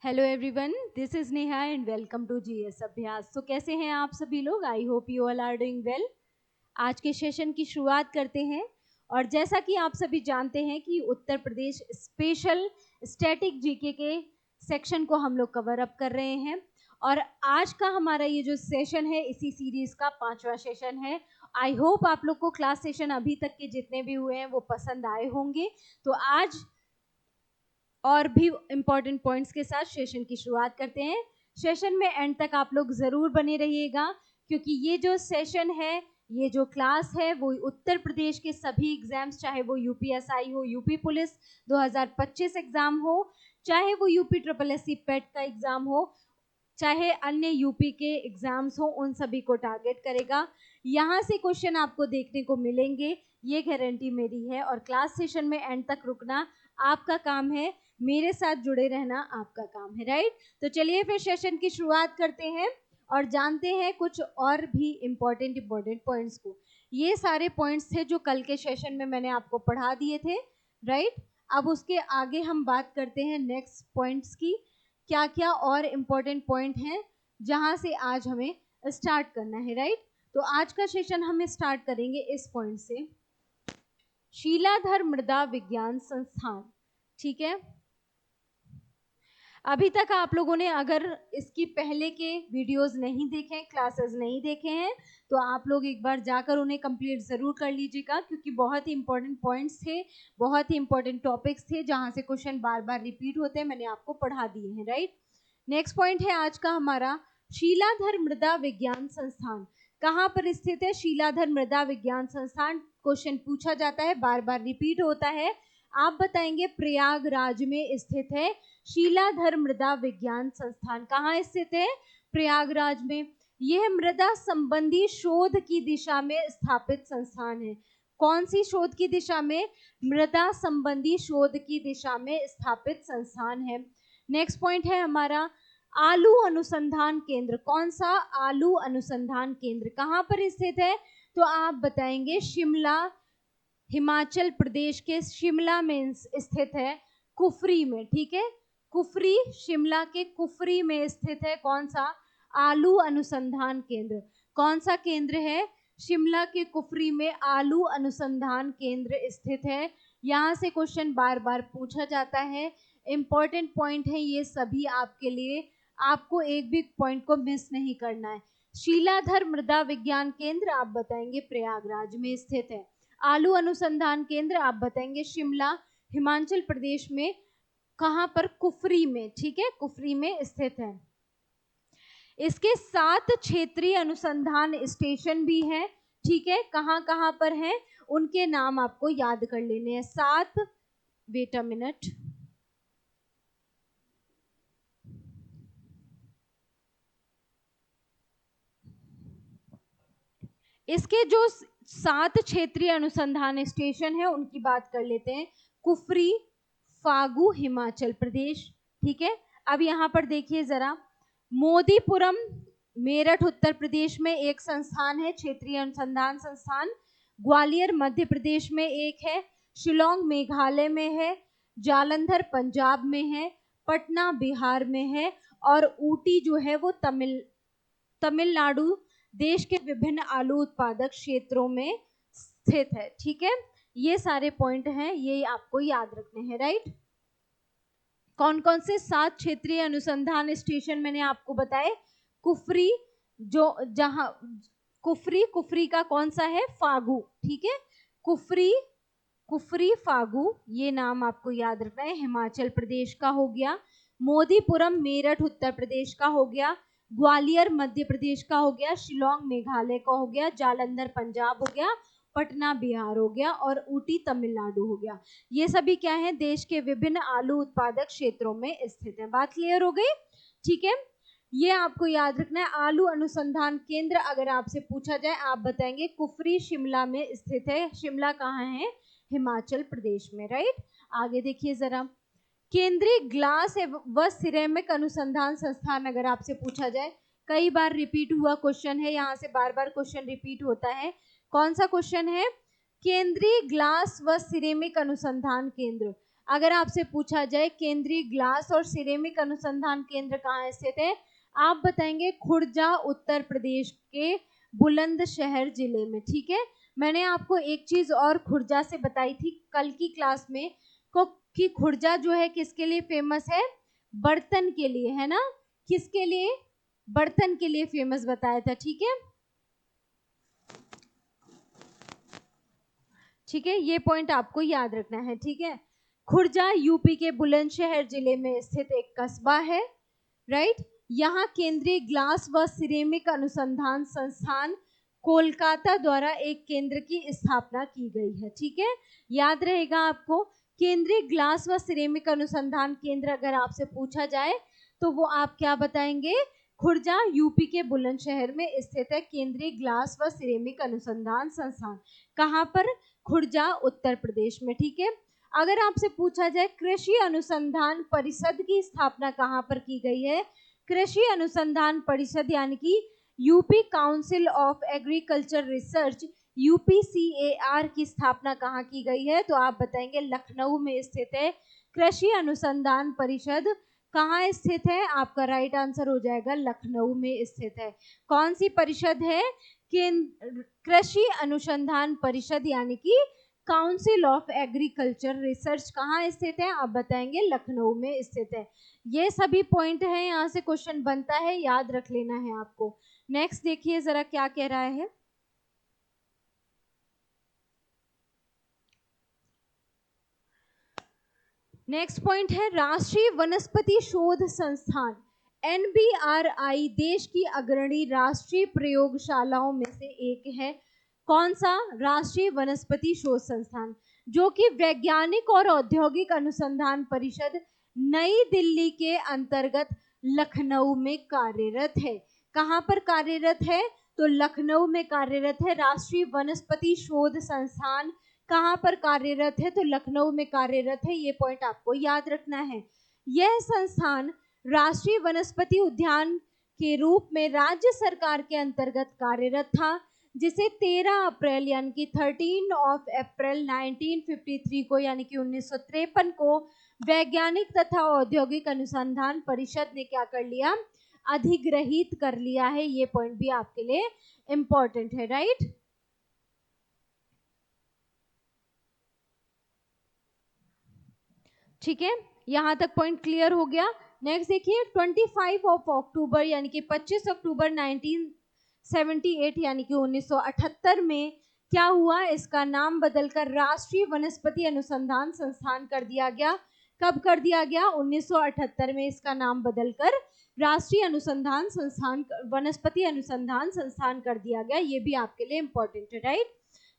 Hello everyone, this is Neha and welcome to GS Abhyas. तो कैसे हैं आप सभी लोग? I hope you all are doing well. आज के सेशन की शुरुआत करते हैं। और जैसा कि आप सभी जानते हैं कि Uttar Pradesh special static GK के सेक्शन को हम लोग कवर अप कर रहे हैं। और आज का हमारा ये जो सेशन है इसी सीरीज का 5वां सेशन है। आई होप आप लोग को क्लास सेशन अभी तक के जितने भी हुए हैं वो पसंद आए होंगे। तो आज और भी इम्पोर्टेंट पॉइंट्स के साथ सेशन की शुरुआत करते हैं। सेशन में एंड तक आप लोग ज़रूर बने रहिएगा, क्योंकि ये जो सेशन है, ये जो क्लास है, वो उत्तर प्रदेश के सभी एग्जाम्स, चाहे वो यूपीएसआई हो, यूपी पुलिस 2025 एग्जाम हो, चाहे वो यूपी ट्रिपल एस सी पेट का एग्जाम हो, चाहे अन्य यूपी के एग्जाम्स हो, उन सभी को टारगेट करेगा। यहाँ से क्वेश्चन आपको देखने को मिलेंगे, ये गारंटी मेरी है। और क्लास सेशन में एंड तक रुकना आपका काम है, मेरे साथ जुड़े रहना आपका काम है, राइट? तो चलिए फिर सेशन की शुरुआत करते हैं और जानते हैं कुछ और भी इम्पोर्टेंट पॉइंट्स को। ये सारे पॉइंट्स थे जो कल के सेशन में मैंने आपको पढ़ा दिए थे, राइट? अब उसके आगे हम बात करते हैं नेक्स्ट पॉइंट्स की। क्या क्या और इम्पोर्टेंट पॉइंट हैं जहां से आज हमें स्टार्ट करना है, राइट? तो आज का सेशन हम स्टार्ट करेंगे इस पॉइंट से, शीलाधर मृदा विज्ञान संस्थान। ठीक है, अभी तक आप लोगों ने अगर इसकी पहले के वीडियोस नहीं देखे, क्लासेस नहीं देखे हैं, तो आप लोग एक बार जाकर उन्हें कंप्लीट ज़रूर कर लीजिएगा, क्योंकि बहुत ही इंपॉर्टेंट पॉइंट्स थे, बहुत ही इंपॉर्टेंट टॉपिक्स थे जहां से क्वेश्चन बार बार रिपीट होते हैं, मैंने आपको पढ़ा दिए हैं, राइट? नेक्स्ट पॉइंट है आज का हमारा, शीलाधर मृदा विज्ञान संस्थान कहाँ पर स्थित है? शीलाधर मृदा विज्ञान संस्थान क्वेश्चन पूछा जाता है, बार बार रिपीट होता है। आप बताएंगे प्रयागराज में स्थित है शीलाधर मृदा विज्ञान संस्थान। कहाँ स्थित है? प्रयागराज में। यह मृदा संबंधी शोध की दिशा में स्थापित संस्थान है। कौन सी शोध की दिशा में? मृदा संबंधी शोध की दिशा में स्थापित संस्थान है। नेक्स्ट पॉइंट है हमारा, आलू अनुसंधान केंद्र। कौन सा? आलू अनुसंधान केंद्र कहाँ पर स्थित है? तो आप बताएंगे शिमला, हिमाचल प्रदेश के शिमला में स्थित है, कुफरी में। ठीक है, कुफरी, शिमला के कुफरी में स्थित है कौन सा? आलू अनुसंधान केंद्र। कौन सा केंद्र है? शिमला के कुफरी में आलू अनुसंधान केंद्र स्थित है। यहाँ से क्वेश्चन बार बार पूछा जाता है, इंपॉर्टेंट पॉइंट है ये सभी आपके लिए, आपको एक भी पॉइंट को मिस नहीं करना है। शीलाधर मृदा विज्ञान केंद्र आप बताएंगे प्रयागराज में स्थित है। आलू अनुसंधान केंद्र आप बताएंगे शिमला, हिमाचल प्रदेश में। कहां पर? कुफरी में। ठीक है, कुफरी में स्थित है। इसके 7 क्षेत्रीय अनुसंधान स्टेशन भी हैं। ठीक है, कहां कहां पर हैं उनके नाम आपको याद कर लेने हैं। 7, वेट अ मिनट, इसके जो 7 क्षेत्रीय अनुसंधान स्टेशन है उनकी बात कर लेते हैं। कुफरी, फागू, हिमाचल प्रदेश। ठीक है, अब यहाँ पर देखिए जरा, मोदीपुरम, मेरठ उत्तर प्रदेश में एक संस्थान है, क्षेत्रीय अनुसंधान संस्थान। ग्वालियर मध्य प्रदेश में एक है, शिलोंग मेघालय में है, जालंधर पंजाब में है, पटना बिहार में है, और ऊटी जो है वो तमिलनाडु देश के विभिन्न आलू उत्पादक क्षेत्रों में स्थित है। ठीक है, ये सारे पॉइंट हैं, ये आपको याद रखने हैं, राइट? कौन कौन से 7 क्षेत्रीय अनुसंधान स्टेशन मैंने आपको बताए? कुफरी, जो जहां कुफरी का कौन सा है? फागू। ठीक है, कुफरी, कुफरी फागू, ये नाम आपको याद रखना है, हिमाचल प्रदेश का हो गया। मोदीपुरम मेरठ उत्तर प्रदेश का हो गया। ग्वालियर मध्य प्रदेश का हो गया। शिलोंग मेघालय का हो गया। जालंधर पंजाब हो गया। पटना बिहार हो गया, और ऊटी तमिलनाडु हो गया। ये सभी क्या है? देश के विभिन्न आलू उत्पादक क्षेत्रों में स्थित है। बात क्लियर हो गई? ठीक है, ये आपको याद रखना है। आलू अनुसंधान केंद्र अगर आपसे पूछा जाए, आप बताएंगे कुफरी शिमला में स्थित है। शिमला कहाँ है? हिमाचल प्रदेश में, राइट? आगे देखिए जरा, केंद्रीय ग्लास व सिरेमिक अनुसंधान संस्थान अगर आपसे पूछा जाए, कई बार रिपीट हुआ क्वेश्चन है, यहाँ से बार बार क्वेश्चन रिपीट होता है। कौन सा क्वेश्चन है? केंद्रीय ग्लास व सिरेमिक अनुसंधान केंद्र। अगर आपसे पूछा जाए केंद्रीय ग्लास और सिरेमिक अनुसंधान केंद्र कहाँ स्थित है, आप बताएंगे खुर्जा, उत्तर प्रदेश के बुलंदशहर जिले में। ठीक है, मैंने आपको एक चीज और खुर्जा से बताई थी कल की क्लास में को कि खुर्जा जो है किसके लिए फेमस है, बर्तन के लिए, है ना, किसके लिए, बर्तन के लिए फेमस बताया था। ठीक है, ठीक है, ये पॉइंट आपको याद रखना है। ठीक है, खुर्जा यूपी के बुलंदशहर जिले में स्थित एक कस्बा है, राइट। यहाँ केंद्रीय ग्लास व सिरेमिक अनुसंधान संस्थान कोलकाता द्वारा एक केंद्र की स्थापना की गई है। ठीक है, याद रहेगा आपको, केंद्रीय ग्लास व सिरेमिक अनुसंधान केंद्र अगर आपसे पूछा जाए तो वो आप क्या बताएंगे, खुर्जा यूपी के बुलंदशहर में स्थित है केंद्रीय ग्लास व सिरेमिक अनुसंधान संस्थान। कहाँ पर, खुर्जा, उत्तर प्रदेश में। ठीक है, अगर आपसे पूछा जाए कृषि अनुसंधान परिषद की स्थापना कहाँ पर की गई है, कृषि अनुसंधान परिषद यानी कि UP council of agriculture research UPCAR की स्थापना कहाँ की गई है, तो आप बताएंगे लखनऊ में स्थित है कृषि अनुसंधान परिषद। कहाँ स्थित है, आपका राइट आंसर हो जाएगा लखनऊ में स्थित है। कौन सी परिषद है, कृषि अनुसंधान परिषद यानी कि काउंसिल ऑफ एग्रीकल्चर रिसर्च कहाँ स्थित है, आप बताएंगे लखनऊ में स्थित है। ये सभी पॉइंट हैं, यहाँ से क्वेश्चन बनता है, याद रख लेना है आपको। नेक्स्ट देखिए जरा क्या कह रहा है, नेक्स्ट पॉइंट है राष्ट्रीय वनस्पति शोध संस्थान NBRI देश की अग्रणी राष्ट्रीय प्रयोगशालाओं में से एक है। कौन सा, राष्ट्रीय वनस्पति शोध संस्थान, जो कि वैज्ञानिक और औद्योगिक अनुसंधान परिषद नई दिल्ली के अंतर्गत लखनऊ में कार्यरत है। कहाँ पर कार्यरत है, तो लखनऊ में कार्यरत है। राष्ट्रीय वनस्पति शोध संस्थान कहाँ पर कार्यरत है, तो लखनऊ में कार्यरत है। ये पॉइंट आपको याद रखना है। यह संस्थान राष्ट्रीय वनस्पति उद्यान के रूप में राज्य सरकार के अंतर्गत कार्यरत था, जिसे 13 अप्रैल यानी कि 13 अप्रैल 1953 को यानी कि 1953 को वैज्ञानिक तथा औद्योगिक अनुसंधान परिषद ने क्या कर लिया, अधिग्रहित कर लिया है। ये पॉइंट भी आपके लिए इंपॉर्टेंट है, राइट। ठीक है, यहां तक पॉइंट क्लियर हो गया। नेक्स्ट देखिए 25 अक्टूबर यानी कि 25 अक्टूबर 1978 यानी कि 1978 में क्या हुआ, इसका नाम बदलकर राष्ट्रीय वनस्पति अनुसंधान संस्थान कर दिया गया। कब कर दिया गया, 1978 में इसका नाम बदलकर राष्ट्रीय अनुसंधान संस्थान, वनस्पति अनुसंधान संस्थान कर दिया गया। ये भी आपके लिए इंपॉर्टेंट है, राइट।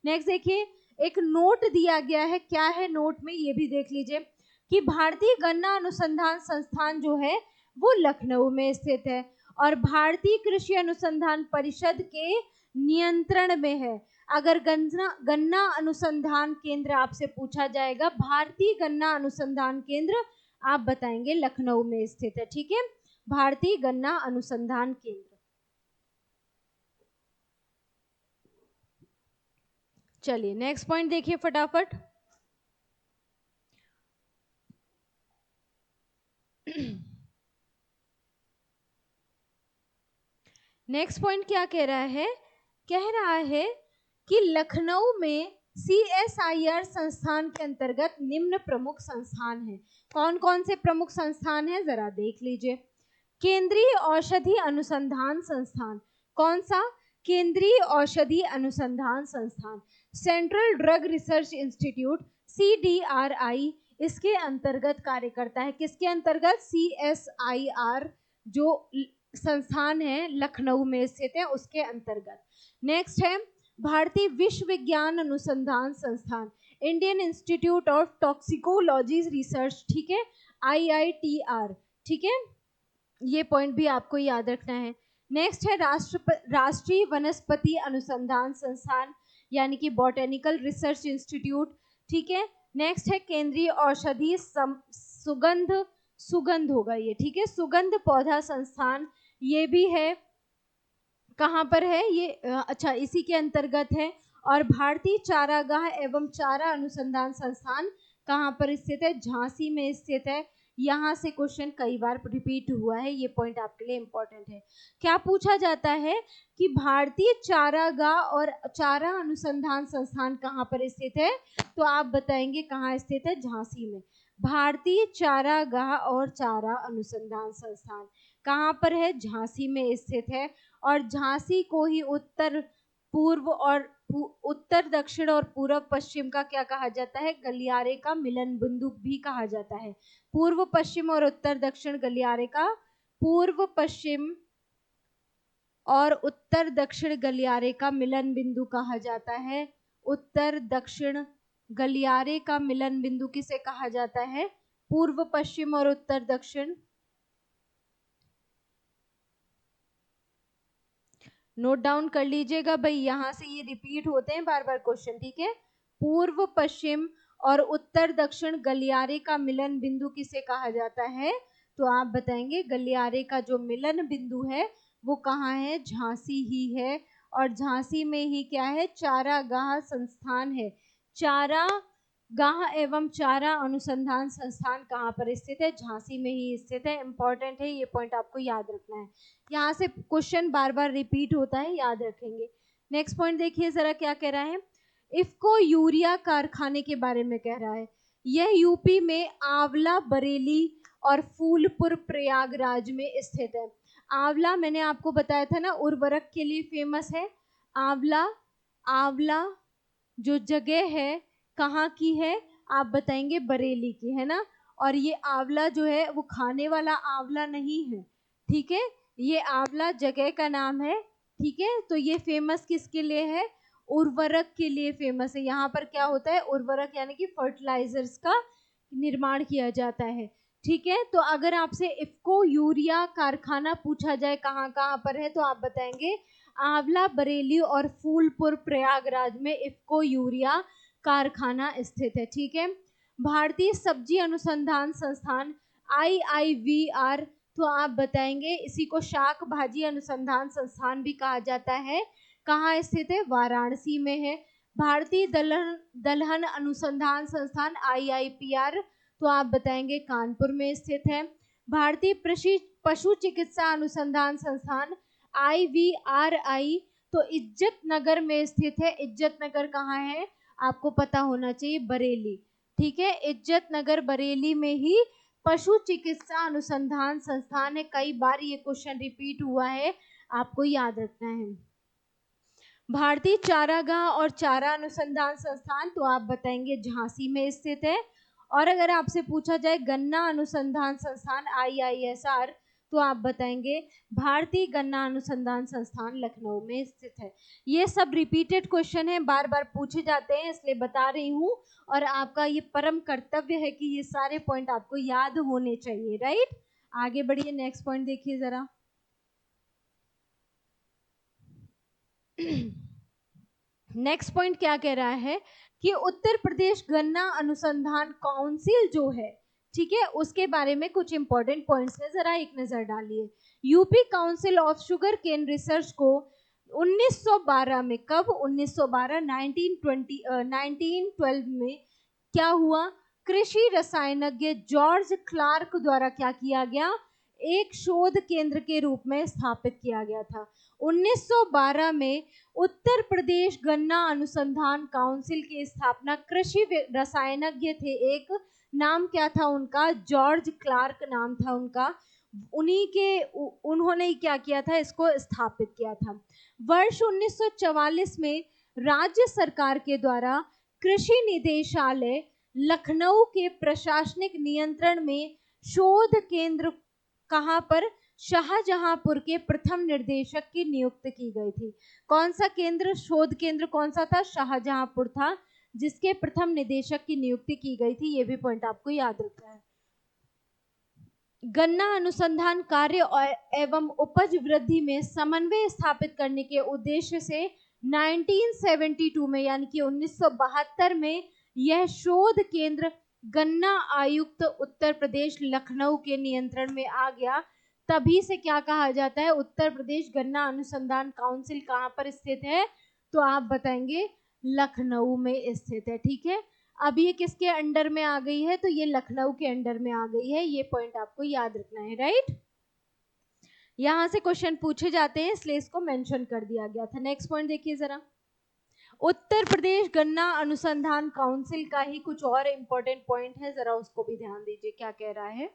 नेक्स्ट देखिए एक नोट दिया गया है, क्या है नोट में, ये भी देख लीजिए कि भारतीय गन्ना अनुसंधान संस्थान जो है वो लखनऊ में स्थित है और भारतीय कृषि अनुसंधान परिषद के नियंत्रण में है। अगर गन्ना अनुसंधान केंद्र आपसे पूछा जाएगा, भारतीय गन्ना अनुसंधान केंद्र, आप बताएंगे लखनऊ में स्थित है। ठीक है, भारतीय गन्ना अनुसंधान केंद्र। चलिए नेक्स्ट पॉइंट देखिए फटाफट। नेक्स्ट पॉइंट क्या कह रहा है, कह रहा है कि लखनऊ में CSIR संस्थान के अंतर्गत निम्न प्रमुख संस्थान हैं। कौन कौन से प्रमुख संस्थान हैं जरा देख लीजिए। केंद्रीय औषधि अनुसंधान संस्थान, कौन सा, केंद्रीय औषधि अनुसंधान संस्थान। Central drug research institute CDRI इसके अंतर्गत कार्य करता है। किसके अंतर्गत, CSIR जो संस्थान है लखनऊ में स्थित है उसके अंतर्गत। नेक्स्ट है भारतीय विश्वविज्ञान अनुसंधान संस्थान, Indian institute of toxicology research, ठीक है, IITR। ठीक है, ये पॉइंट भी आपको याद रखना है। नेक्स्ट है राष्ट्रीय वनस्पति अनुसंधान संस्थान यानी कि बॉटेनिकल रिसर्च इंस्टीट्यूट। ठीक है, नेक्स्ट है केंद्रीय औषधि सुगंध होगा ये, ठीक है, सुगंध पौधा संस्थान, ये भी है। कहाँ पर है ये, अच्छा इसी के अंतर्गत है। और भारतीय चारागाह एवं चारा अनुसंधान संस्थान कहाँ पर स्थित है? झांसी में स्थित है। यहाँ से क्वेश्चन कई बार रिपीट हुआ है, ये पॉइंट आपके लिए इंपॉर्टेंट है। क्या पूछा जाता है कि भारतीय चारागाह और चारा अनुसंधान संस्थान कहाँ पर स्थित है? तो आप बताएंगे कहाँ स्थित है? झांसी में। भारतीय चारागाह और चारा अनुसंधान संस्थान कहाँ पर है? झांसी में स्थित है। और झांसी को ही उत्तर दक्षिण और पूर्व पश्चिम का क्या कहा जाता है? गलियारे का मिलन बिंदु भी कहा जाता है। पूर्व पश्चिम और उत्तर दक्षिण गलियारे का पूर्व पश्चिम और उत्तर दक्षिण गलियारे का मिलन बिंदु कहा जाता है। उत्तर दक्षिण गलियारे का मिलन बिंदु किसे कहा जाता है? पूर्व पश्चिम और उत्तर दक्षिण। नोट डाउन कर लीजिएगा भाई, यहां से ये रिपीट होते हैं बार बार क्वेश्चन, ठीक है। पूर्व पश्चिम और उत्तर दक्षिण गलियारे का मिलन बिंदु किसे कहा जाता है? तो आप बताएंगे गलियारे का जो मिलन बिंदु है वो कहाँ है? झांसी ही है। और झांसी में ही क्या है? चारागाह संस्थान है। चारागाह एवं चारा अनुसंधान संस्थान कहाँ पर स्थित है? झांसी में ही स्थित है। इंपॉर्टेंट है, ये पॉइंट आपको याद रखना है। यहाँ से क्वेश्चन बार बार रिपीट होता है, याद रखेंगे। नेक्स्ट पॉइंट देखिए जरा क्या कह रहा है। इफ्को यूरिया कारखाने के बारे में कह रहा है। यह यूपी में आंवला, बरेली और फूलपुर प्रयागराज में स्थित है। आंवला मैंने आपको बताया था ना, उर्वरक के लिए फेमस है। आंवला जो जगह है कहाँ की है? आप बताएंगे बरेली की, है ना। और ये आंवला जो है वो खाने वाला आंवला नहीं है, ठीक है। ये आंवला जगह का नाम है, ठीक है। तो ये फेमस किसके लिए है? उर्वरक के लिए फेमस है। यहाँ पर क्या होता है? उर्वरक यानी कि फर्टिलाइजर्स का निर्माण किया जाता है, ठीक है। तो अगर आपसे इफ्को यूरिया कारखाना पूछा जाए कहाँ कहाँ पर है, तो आप बताएंगे आंवला, बरेली और फूलपुर प्रयागराज में इफ्को यूरिया कारखाना स्थित है, ठीक है। भारतीय सब्जी अनुसंधान संस्थान IIVR, तो आप बताएंगे इसी को शाक भाजी अनुसंधान संस्थान भी कहा जाता है। कहाँ स्थित है? वाराणसी में है। भारतीय दलहन अनुसंधान संस्थान IIPR, तो आप बताएंगे कानपुर में स्थित है। भारतीय पशु चिकित्सा अनुसंधान संस्थान IVRI, तो इज्जत नगर में स्थित है। इज्जत नगर कहाँ है? आपको पता होना चाहिए, बरेली, ठीक है। इज्जत नगर बरेली में ही पशु चिकित्सा अनुसंधान संस्थान है। कई बार ये क्वेश्चन रिपीट हुआ है, आपको याद रखना है। भारतीय चारागाह और चारा अनुसंधान संस्थान, तो आप बताएंगे झांसी में स्थित है। और अगर आपसे पूछा जाए गन्ना अनुसंधान संस्थान IISR, तो आप बताएंगे भारतीय गन्ना अनुसंधान संस्थान लखनऊ में स्थित है। ये सब रिपीटेड क्वेश्चन है, बार बार पूछे जाते हैं, इसलिए बता रही हूँ। और आपका ये परम कर्तव्य है कि ये सारे पॉइंट आपको याद होने चाहिए, राइट। आगे बढ़िए, नेक्स्ट पॉइंट देखिए जरा। नेक्स्ट पॉइंट क्या कह रहा है कि उत्तर प्रदेश गन्ना अनुसंधान काउंसिल जो है, ठीक है, उसके बारे में कुछ इंपॉर्टेंट पॉइंट्स है, जरा एक नजर डालिए। UP council of sugar cane research को 1912 में, कब? 1912, 1912 में क्या हुआ? कृषि रसायनज्ञ जॉर्ज क्लार्क द्वारा क्या किया गया? एक शोध केंद्र के रूप में स्थापित किया गया था। 1912 में उत्तर प्रदेश गन्ना अनुसंधान काउंसिल की स्थापना कृषि रसायनज्ञ थे एक, नाम क्या था उनका? जॉर्ज क्लार्क नाम था उनका। उन्होंने क्या किया था? इसको स्थापित किया था। वर्ष 1944 में राज्य सरकार के द्वारा कृषि निदेशालय लखनऊ के प्रशासनिक नियंत्रण में शोध केंद्र कहाँ पर? शाहजहांपुर के प्रथम निर्देशक की नियुक्ति की गई थी। कौन सा केंद्र, शोध केंद्र कौन सा था? शाहजहांपुर था, जिसके प्रथम निदेशक की नियुक्ति की गई थी। ये भी पॉइंट आपको याद रखना है। गन्ना अनुसंधान कार्य एवं उपज वृद्धि में समन्वय स्थापित करने के उद्देश्य से 1972 में, यानी कि 1972 में यह शोध केंद्र गन्ना आयुक्त उत्तर प्रदेश लखनऊ के नियंत्रण में आ गया। तभी से क्या कहा जाता है? उत्तर प्रदेश गन्ना अनुसंधान काउंसिल कहाँ पर स्थित है? तो आप बताएंगे लखनऊ में स्थित है। ठीक है, अब ये किसके अंडर में आ गई है? तो ये लखनऊ के अंडर में आ गई है। ये पॉइंट आपको याद रखना है, राइट। यहां से क्वेश्चन पूछे जाते हैं, इसलिए इसको मेंशन कर दिया गया था। नेक्स्ट पॉइंट देखिए जरा, उत्तर प्रदेश गन्ना अनुसंधान काउंसिल का ही कुछ और इंपॉर्टेंट पॉइंट है, जरा उसको भी ध्यान दीजिए क्या कह रहा है।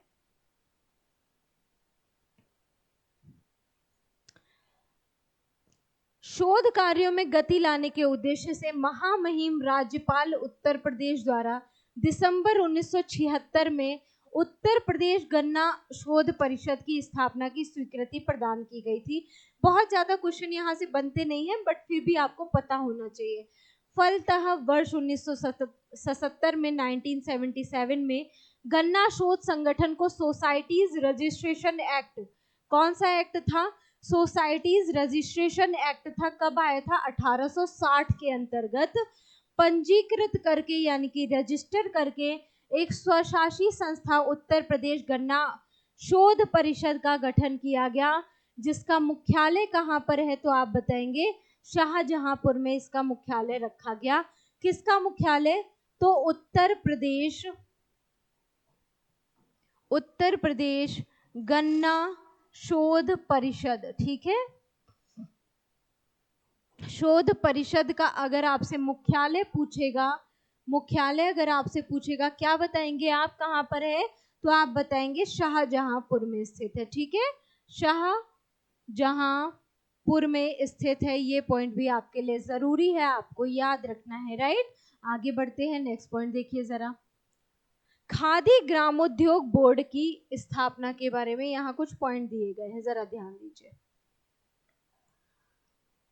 शोध कार्यों में गति लाने के उद्देश्य से महामहिम राज्यपाल उत्तर प्रदेश द्वारा दिसंबर 1976 में उत्तर प्रदेश गन्ना शोध परिषद की स्थापना की स्वीकृति प्रदान की गई थी। बहुत ज्यादा क्वेश्चन यहाँ से बनते नहीं हैं, बट फिर भी आपको पता होना चाहिए। फलतः वर्ष 1977 में 1977 में गन्ना शोध संगठन को सोसाइटीज रजिस्ट्रेशन एक्ट, कौन सा एक्ट था? सोसाइटीज रजिस्ट्रेशन एक्ट था। कब आया था? 1860 के अंतर्गत पंजीकृत करके, यानी कि रजिस्टर करके एक स्वशासी संस्था उत्तर प्रदेश गन्ना शोध परिषद का गठन किया गया, जिसका मुख्यालय कहाँ पर है? तो आप बताएंगे शाहजहांपुर में इसका मुख्यालय रखा गया। किसका मुख्यालय? तो उत्तर प्रदेश गन्ना शोध परिषद। ठीक है, शोध परिषद का अगर आपसे मुख्यालय पूछेगा, मुख्यालय अगर आपसे पूछेगा क्या बताएंगे आप, कहाँ पर है? तो आप बताएंगे शाहजहांपुर में स्थित है। ठीक है, शाहजहांपुर में स्थित है। ये पॉइंट भी आपके लिए जरूरी है, आपको याद रखना है, राइट। आगे बढ़ते हैं, नेक्स्ट पॉइंट देखिए जरा, खादी ग्रामोद्योग बोर्ड की स्थापना के बारे में यहाँ कुछ पॉइंट दिए गए हैं, जरा ध्यान दीजिए।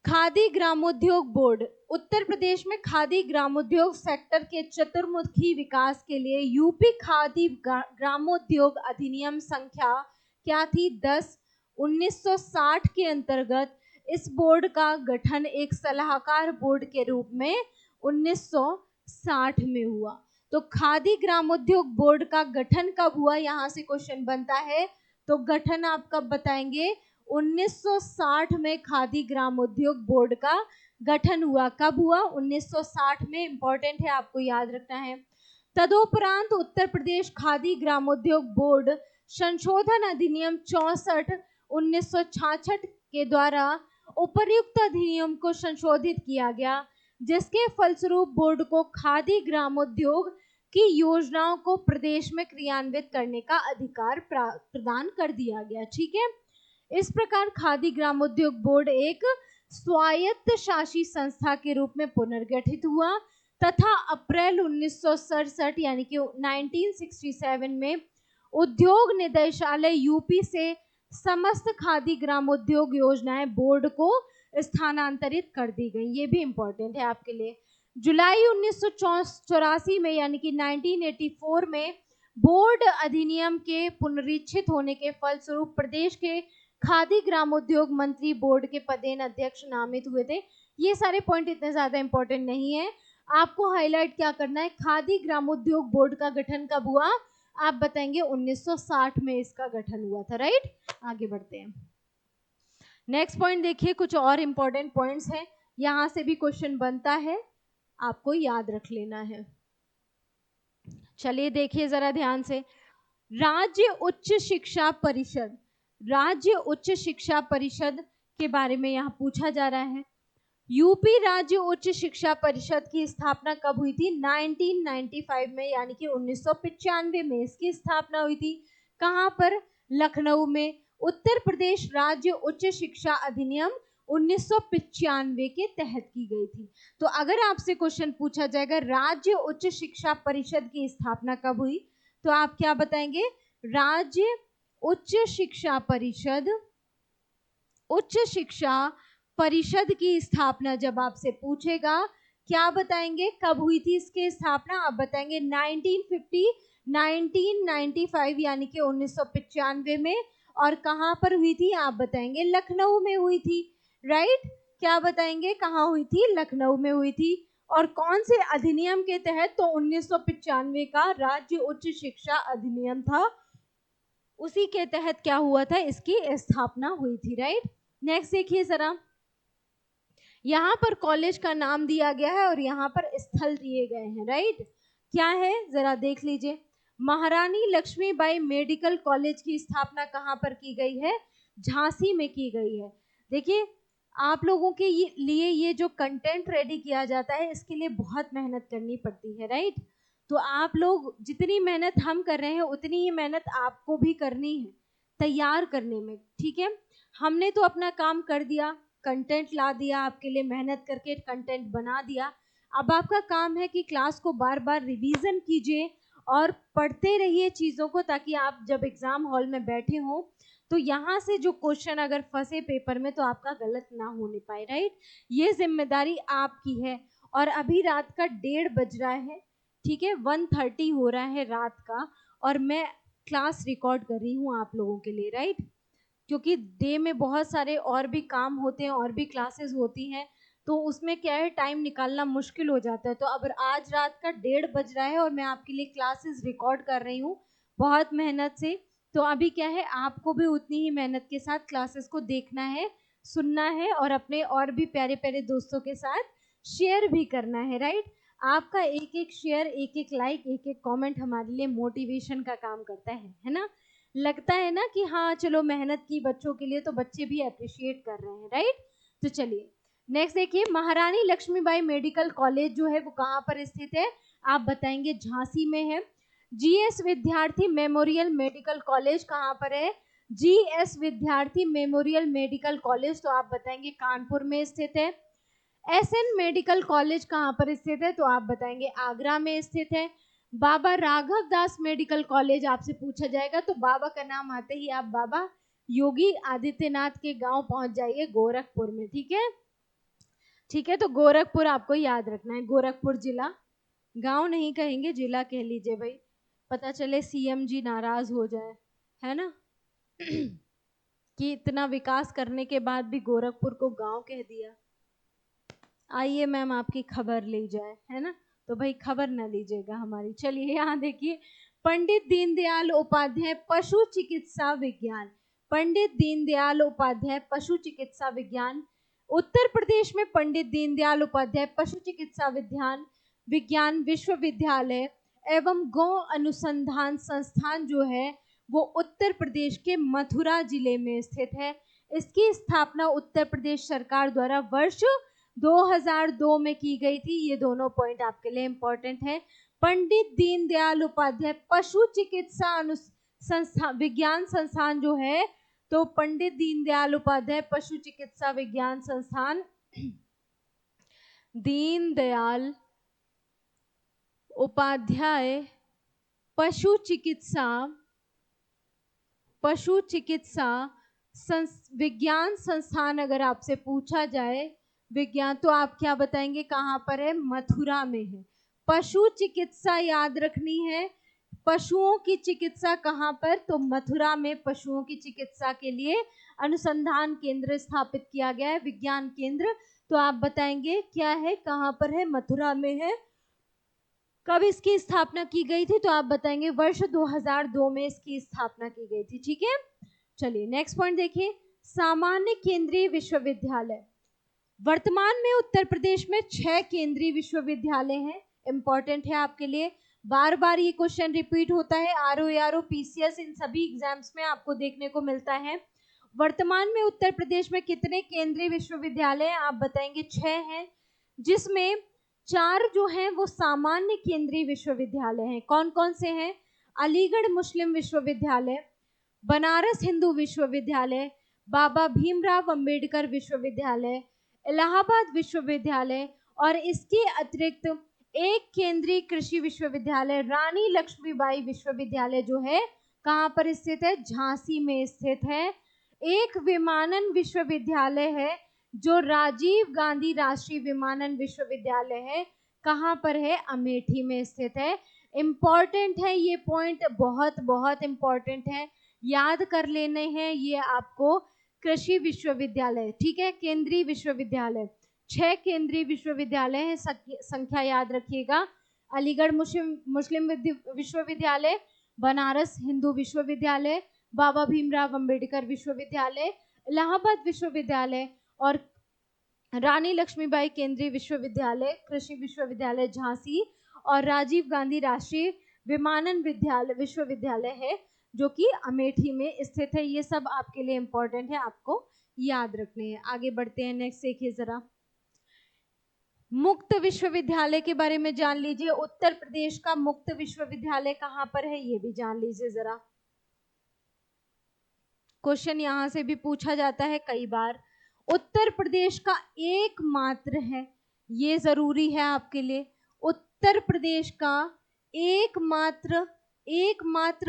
खादी ग्रामोद्योग बोर्ड, उत्तर प्रदेश में खादी ग्रामोद्योग सेक्टर के चतुर्मुखी विकास के लिए यूपी खादी ग्रामोद्योग अधिनियम संख्या क्या थी? 10 1960 के अंतर्गत इस बोर्ड का गठन एक सलाहकार बोर्ड के रूप में 1960 में हुआ। तो खादी ग्रामोद्योग बोर्ड का गठन कब हुआ? यहाँ से क्वेश्चन बनता है, तो गठन आप कब बताएंगे? 1960 में खादी ग्रामोद्योग बोर्ड का गठन हुआ। कब हुआ? 1960 में। इंपॉर्टेंट है, आपको याद रखना है। तदोपरांत उत्तर प्रदेश खादी ग्रामोद्योग बोर्ड संशोधन अधिनियम 64 1966 के द्वारा उपर्युक्त अधिनियम को संशोधित किया गया, जिसके फलस्वरूप बोर्ड को खादी ग्रामोद्योग की योजनाओं को प्रदेश में क्रियान्वित करने का अधिकार प्रदान कर दिया गया। ठीक है, इस प्रकार खादी ग्रामोद्योग बोर्ड एक स्वायत्त शासी संस्था के रूप में पुनर्गठित हुआ तथा अप्रैल 1967 यानी कि 1967 में उद्योग निदेशालय यूपी से समस्त खादी ग्रामोद्योग योजनाएं बोर्ड को स्थानांतरित कर दी गई। ये भी इंपॉर्टेंट है आपके लिए। जुलाई 1984 में यानी कि 1984 में बोर्ड अधिनियम के पुनरीक्षित होने के फलस्वरूप प्रदेश के खादी ग्रामोद्योग मंत्री बोर्ड के पदेन अध्यक्ष नामित हुए थे। ये सारे पॉइंट इतने ज्यादा इंपॉर्टेंट नहीं है, आपको हाईलाइट क्या करना है? खादी ग्रामोद्योग बोर्ड का गठन कब हुआ? आप बताएंगे 1960 में इसका गठन हुआ था, राइट। आगे बढ़ते हैं, नेक्स्ट पॉइंट देखिए, कुछ और इंपॉर्टेंट पॉइंट्स हैं, यहां से भी क्वेश्चन बनता है, आपको याद रख लेना है। चलिए देखिए जरा ध्यान से, राज्य उच्च शिक्षा परिषद, राज्य उच्च शिक्षा परिषद के बारे में यहाँ पूछा जा रहा है। यूपी राज्य उच्च शिक्षा परिषद की स्थापना कब हुई थी? 1995 में, यानी कि 1995 में इसकी स्थापना हुई थी। कहाँ पर? लखनऊ में। उत्तर प्रदेश राज्य उच्च शिक्षा अधिनियम 1995 के तहत की गई थी। तो अगर आपसे क्वेश्चन पूछा जाएगा राज्य उच्च शिक्षा परिषद की स्थापना कब हुई, तो आप क्या बताएंगे? राज्य उच्च शिक्षा परिषद, उच्च शिक्षा परिषद की स्थापना जब आपसे पूछेगा, क्या बताएंगे कब हुई थी इसकी स्थापना? आप बताएंगे 1950, 1995 यानी कि 1995 में। और कहां पर हुई थी? आप बताएंगे लखनऊ में हुई थी, राइट। क्या बताएंगे कहां हुई थी? लखनऊ में हुई थी। और कौन से अधिनियम के तहत? तो 1995 का राज्य उच्च शिक्षा अधिनियम था, उसी के तहत क्या हुआ था? इसकी स्थापना हुई थी, राइट। नेक्स्ट देखिए जरा, यहाँ पर कॉलेज का नाम दिया गया है और यहाँ पर स्थल दिए गए हैं, राइट। क्या है जरा देख लीजिए। महारानी लक्ष्मीबाई मेडिकल कॉलेज की स्थापना कहाँ पर की गई है? झांसी में की गई है। देखिए आप लोगों के लिए ये जो कंटेंट रेडी किया जाता है इसके लिए बहुत मेहनत करनी पड़ती है, राइट। तो आप लोग जितनी मेहनत हम कर रहे हैं उतनी ही मेहनत आपको भी करनी है तैयार करने में, ठीक है। हमने तो अपना काम कर दिया, कंटेंट ला दिया, आपके लिए मेहनत करके कंटेंट बना दिया। अब आपका काम है कि क्लास को बार बार रिवीजन कीजिए और पढ़ते रहिए चीज़ों को, ताकि आप जब एग्जाम हॉल में बैठे हों तो यहाँ से जो क्वेश्चन अगर फंसे पेपर में तो आपका गलत ना होने पाए, राइट। ये जिम्मेदारी आपकी है। और अभी रात का 1:30 बज रहा है, ठीक है, 1:30 हो रहा है रात का, और मैं क्लास रिकॉर्ड कर रही हूँ आप लोगों के लिए, राइट। क्योंकि डे में बहुत सारे और भी काम होते हैं और भी क्लासेस होती हैं, तो उसमें क्या है टाइम निकालना मुश्किल हो जाता है। तो अब आज रात का 1:30 बज रहा है और मैं आपके लिए क्लासेस रिकॉर्ड कर रही हूँ बहुत मेहनत से। तो अभी क्या है आपको भी उतनी ही मेहनत के साथ क्लासेस को देखना है, सुनना है और अपने और भी प्यारे प्यारे दोस्तों के साथ शेयर भी करना है, राइट। आपका एक एक शेयर, एक एक लाइक, एक एक कमेंट हमारे लिए मोटिवेशन का काम करता है ना। लगता है ना कि हाँ चलो मेहनत की बच्चों के लिए, तो बच्चे भी अप्रिशिएट कर रहे हैं, राइट। तो चलिए नेक्स्ट देखिए, महारानी लक्ष्मीबाई मेडिकल कॉलेज जो है वो कहाँ पर स्थित है? आप बताएंगे झांसी में है। जीएस विद्यार्थी मेमोरियल मेडिकल कॉलेज कहाँ पर है? जीएस विद्यार्थी मेमोरियल मेडिकल कॉलेज, तो आप बताएंगे कानपुर में स्थित है। एसएन मेडिकल कॉलेज कहाँ पर स्थित है? तो आप बताएंगे आगरा में स्थित है। बाबा राघव दास मेडिकल कॉलेज आपसे पूछा जाएगा तो बाबा का नाम आते ही आप बाबा योगी आदित्यनाथ के गांव पहुंच जाइए, गोरखपुर में, ठीक है। ठीक है, तो गोरखपुर आपको याद रखना है, गोरखपुर जिला, गांव नहीं कहेंगे जिला कह लीजिए भाई, पता चले सीएम जी नाराज हो जाए, है ना। कि इतना विकास करने के बाद भी गोरखपुर को गांव कह दिया। आइए मैम आपकी खबर ले जाए, है ना। तो भाई खबर ना लीजिएगा हमारी। चलिए यहाँ देखिए, पंडित दीनदयाल उपाध्याय पशु चिकित्सा विज्ञान, पंडित दीनदयाल उपाध्याय पशु चिकित्सा विज्ञान, उत्तर प्रदेश में पंडित दीनदयाल उपाध्याय पशु चिकित्सा विज्ञान विश्वविद्यालय एवं गौ अनुसंधान संस्थान जो है वो उत्तर प्रदेश के मथुरा जिले में स्थित है। इसकी स्थापना उत्तर प्रदेश सरकार द्वारा वर्ष 2002 में की गई थी। ये दोनों पॉइंट आपके लिए इंपॉर्टेंट है। पंडित दीनदयाल उपाध्याय पशु चिकित्सा विज्ञान संस्थान जो है, तो पंडित दीनदयाल उपाध्याय पशु चिकित्सा विज्ञान संस्थान, दीनदयाल उपाध्याय पशु चिकित्सा विज्ञान संस्थान अगर आपसे पूछा जाए विज्ञान, तो आप क्या बताएंगे कहाँ पर है? मथुरा में है। पशु चिकित्सा याद रखनी है, पशुओं की चिकित्सा कहाँ पर? तो मथुरा में पशुओं की चिकित्सा के लिए अनुसंधान केंद्र स्थापित किया गया है, विज्ञान केंद्र। तो आप बताएंगे क्या है, कहाँ पर है? मथुरा में है। कब इसकी स्थापना की गई थी? तो आप बताएंगे वर्ष 2002 में इसकी स्थापना की गई थी, ठीक है। चलिए नेक्स्ट पॉइंट देखिए, सामान्य केंद्रीय विश्वविद्यालय। वर्तमान में उत्तर प्रदेश में 6 केंद्रीय विश्वविद्यालय हैं। इंपॉर्टेंट है आपके लिए, बार बार ये क्वेश्चन रिपीट होता है, आरओ पीसीएस इन सभी एग्जाम्स में आपको देखने को मिलता है। वर्तमान में उत्तर प्रदेश में कितने केंद्रीय विश्वविद्यालय हैं? आप बताएंगे 6 हैं, जिसमें 4 जो हैं वो सामान्य केंद्रीय विश्वविद्यालय हैं। कौन कौन से हैं? अलीगढ़ मुस्लिम विश्वविद्यालय, बनारस हिंदू विश्वविद्यालय, बाबा भीमराव अंबेडकर विश्वविद्यालय, इलाहाबाद विश्वविद्यालय, और इसके अतिरिक्त एक केंद्रीय कृषि विश्वविद्यालय रानी लक्ष्मीबाई विश्वविद्यालय जो है कहाँ पर स्थित है? झांसी में स्थित है। एक विमानन विश्वविद्यालय है जो राजीव गांधी राष्ट्रीय विमानन विश्वविद्यालय है, कहाँ पर है? अमेठी में स्थित है। इम्पॉर्टेंट है ये पॉइंट, बहुत बहुत इम्पॉर्टेंट है, याद कर लेने हैं ये आपको। कृषि विश्वविद्यालय, ठीक है, केंद्रीय विश्वविद्यालय, 6 केंद्रीय विश्वविद्यालय हैं, संख्या याद रखिएगा। अलीगढ़ मुस्लिम विश्वविद्यालय, बनारस हिंदू विश्वविद्यालय, बाबा भीमराव अंबेडकर विश्वविद्यालय, इलाहाबाद विश्वविद्यालय और रानी लक्ष्मीबाई केंद्रीय विश्वविद्यालय, कृषि विश्वविद्यालय झांसी और राजीव गांधी राष्ट्रीय विमानन विश्वविद्यालय है जो कि अमेठी में स्थित है। ये सब आपके लिए इंपॉर्टेंट है, आपको याद रखने हैं। आगे बढ़ते हैं, नेक्स्ट देखिए जरा। मुक्त विश्वविद्यालय के बारे में जान लीजिए। उत्तर प्रदेश का मुक्त विश्वविद्यालय कहां पर है, ये भी जान लीजिए जरा। क्वेश्चन यहां से भी पूछा जाता है कई बार। उत्तर प्रदेश का एकमात्र है, ये जरूरी है आपके लिए, उत्तर प्रदेश का एकमात्र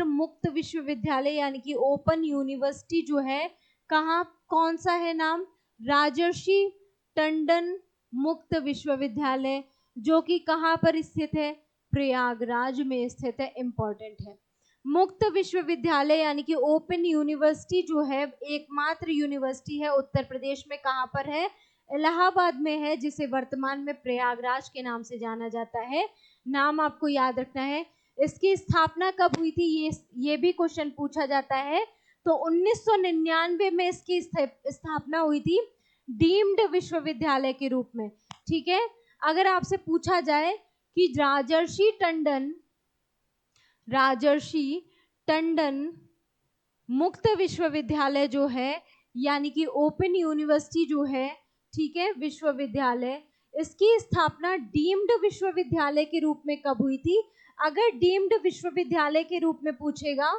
मुक्त विश्वविद्यालय यानी कि ओपन यूनिवर्सिटी जो है, कहाँ, कौन सा है नाम, राजर्षि टंडन मुक्त विश्वविद्यालय, जो कि कहाँ पर स्थित है, प्रयागराज में स्थित है। इंपॉर्टेंट है। मुक्त विश्वविद्यालय यानी कि ओपन यूनिवर्सिटी जो है, एकमात्र यूनिवर्सिटी है उत्तर प्रदेश में, कहाँ पर है, इलाहाबाद में है, जिसे वर्तमान में प्रयागराज के नाम से जाना जाता है। नाम आपको याद रखना है। इसकी स्थापना कब हुई थी, ये भी क्वेश्चन पूछा जाता है। तो 1999 में इसकी स्थापना हुई थी डीम्ड विश्वविद्यालय के रूप में। ठीक है। अगर आपसे पूछा जाए कि राजर्षि टंडन मुक्त विश्वविद्यालय जो है, यानी कि ओपन यूनिवर्सिटी जो है, ठीक है, विश्वविद्यालय, इसकी स्थापना डीम्ड विश्वविद्यालय के रूप में कब हुई थी। अगर डीम्ड विश्वविद्यालय के रूप में पूछेगा,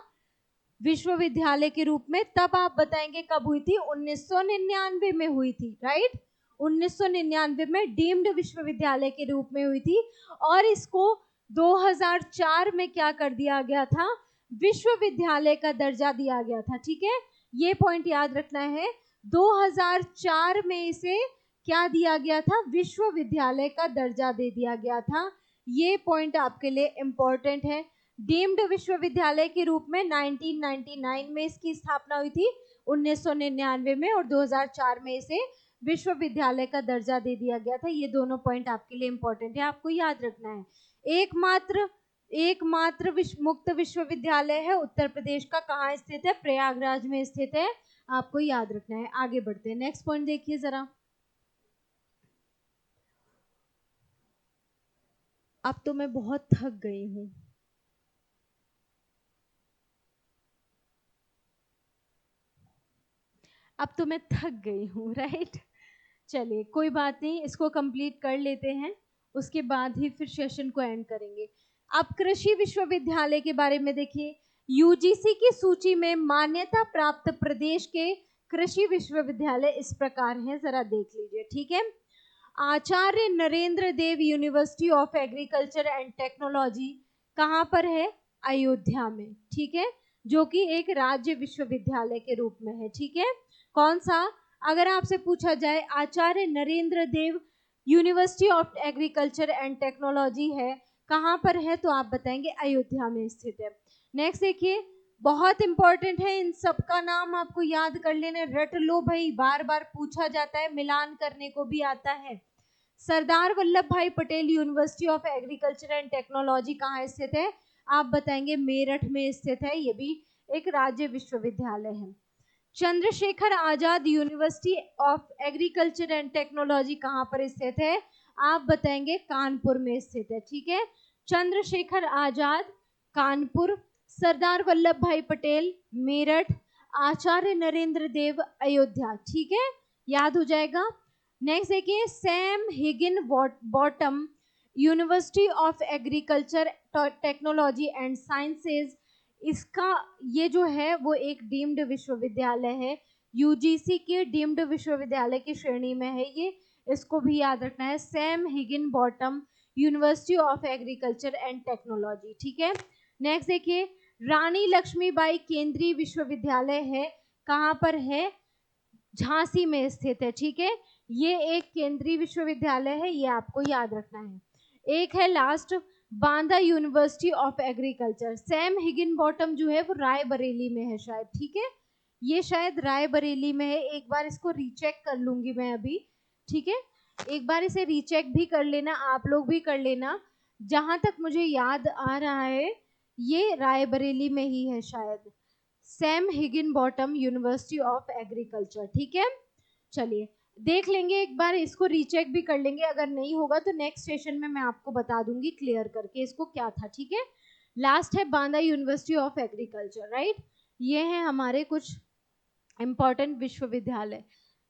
विश्वविद्यालय के रूप में, तब आप बताएंगे कब हुई थी, 1999 में हुई थी, राइट। 1999 में डीम्ड विश्वविद्यालय के रूप में हुई थी और इसको 2004 में क्या कर दिया गया था, विश्वविद्यालय का दर्जा दिया गया था। ठीक है, ये पॉइंट याद रखना है। 2004 में इसे क्या दिया गया था, विश्वविद्यालय का दर्जा दे दिया गया था। ये पॉइंट आपके लिए इंपॉर्टेंट है। डीम्ड विश्वविद्यालय के रूप में 1999 में इसकी स्थापना हुई थी, 1999 में, और 2004 में इसे विश्वविद्यालय का दर्जा दे दिया गया था। ये दोनों पॉइंट आपके लिए इंपॉर्टेंट है, आपको याद रखना है। एकमात्र मुक्त विश्वविद्यालय है उत्तर प्रदेश का, कहाँ स्थित है, प्रयागराज में स्थित है, आपको याद रखना है। आगे बढ़ते हैं, नेक्स्ट पॉइंट देखिए जरा। अब तो मैं बहुत थक गई हूँ। अब तो मैं थक गई हूँ, राइट। चलिए कोई बात नहीं, इसको कंप्लीट कर लेते हैं, उसके बाद ही फिर सेशन को एंड करेंगे। अब कृषि विश्वविद्यालय के बारे में देखिए। यूजीसी की सूची में मान्यता प्राप्त प्रदेश के कृषि विश्वविद्यालय इस प्रकार हैं, जरा देख लीजिए। ठीक है। Acharya Narendra Dev university of agriculture and technology कहाँ पर है, अयोध्या में। ठीक है, जो कि एक राज्य विश्वविद्यालय के रूप में है। ठीक है, कौन सा, अगर आपसे पूछा जाए Acharya Narendra Dev university of agriculture and technology है, कहाँ पर है, तो आप बताएंगे अयोध्या में स्थित है। नेक्स्ट देखिए, बहुत इंपॉर्टेंट है, इन सबका नाम आपको याद कर लेना, रट लो भाई, बार बार पूछा जाता है, मिलान करने को भी आता है। सरदार वल्लभ भाई Patel university of agriculture and technology कहाँ स्थित है, आप बताएंगे मेरठ में स्थित है, ये भी एक राज्य विश्वविद्यालय है। Chandrashekhar Azad university of agriculture and technology कहाँ पर स्थित है, आप बताएंगे कानपुर में स्थित है। ठीक है, चंद्रशेखर आजाद कानपुर, सरदार वल्लभ भाई पटेल मेरठ, आचार्य नरेंद्र देव अयोध्या। ठीक है, याद हो जाएगा। नेक्स्ट देखिए, Sam Higgin bottom university of agriculture technology and sciences, इसका ये जो है वो एक डीम्ड विश्वविद्यालय है, यूजीसी के डीम्ड विश्वविद्यालय की श्रेणी में है ये, इसको भी याद रखना है। Sam Higgin bottom university of agriculture and technology. ठीक है। नेक्स्ट देखिए, रानी लक्ष्मीबाई केंद्रीय विश्वविद्यालय है, कहाँ पर है, झांसी में स्थित है। ठीक है, ये एक केंद्रीय विश्वविद्यालय है, ये आपको याद रखना है। एक है last, Banda university of agriculture. Sam Higgin bottom जो है वो रायबरेली में है शायद। ठीक है, ये शायद रायबरेली में है, एक बार इसको रीचेक कर लूंगी मैं अभी। ठीक है, एक बार इसे रीचेक भी कर लेना, आप लोग भी कर लेना। जहां तक मुझे याद आ रहा है ये रायबरेली में ही है शायद, Sam Higgin bottom university of agriculture. ठीक है, चलिए देख लेंगे एक बार, इसको रीचेक भी कर लेंगे, अगर नहीं होगा तो नेक्स्ट सेशन में मैं आपको बता दूंगी क्लियर करके इसको क्या था, ठीक है। लास्ट है Banda university of agriculture, right. ये है हमारे कुछ इंपॉर्टेंट विश्वविद्यालय।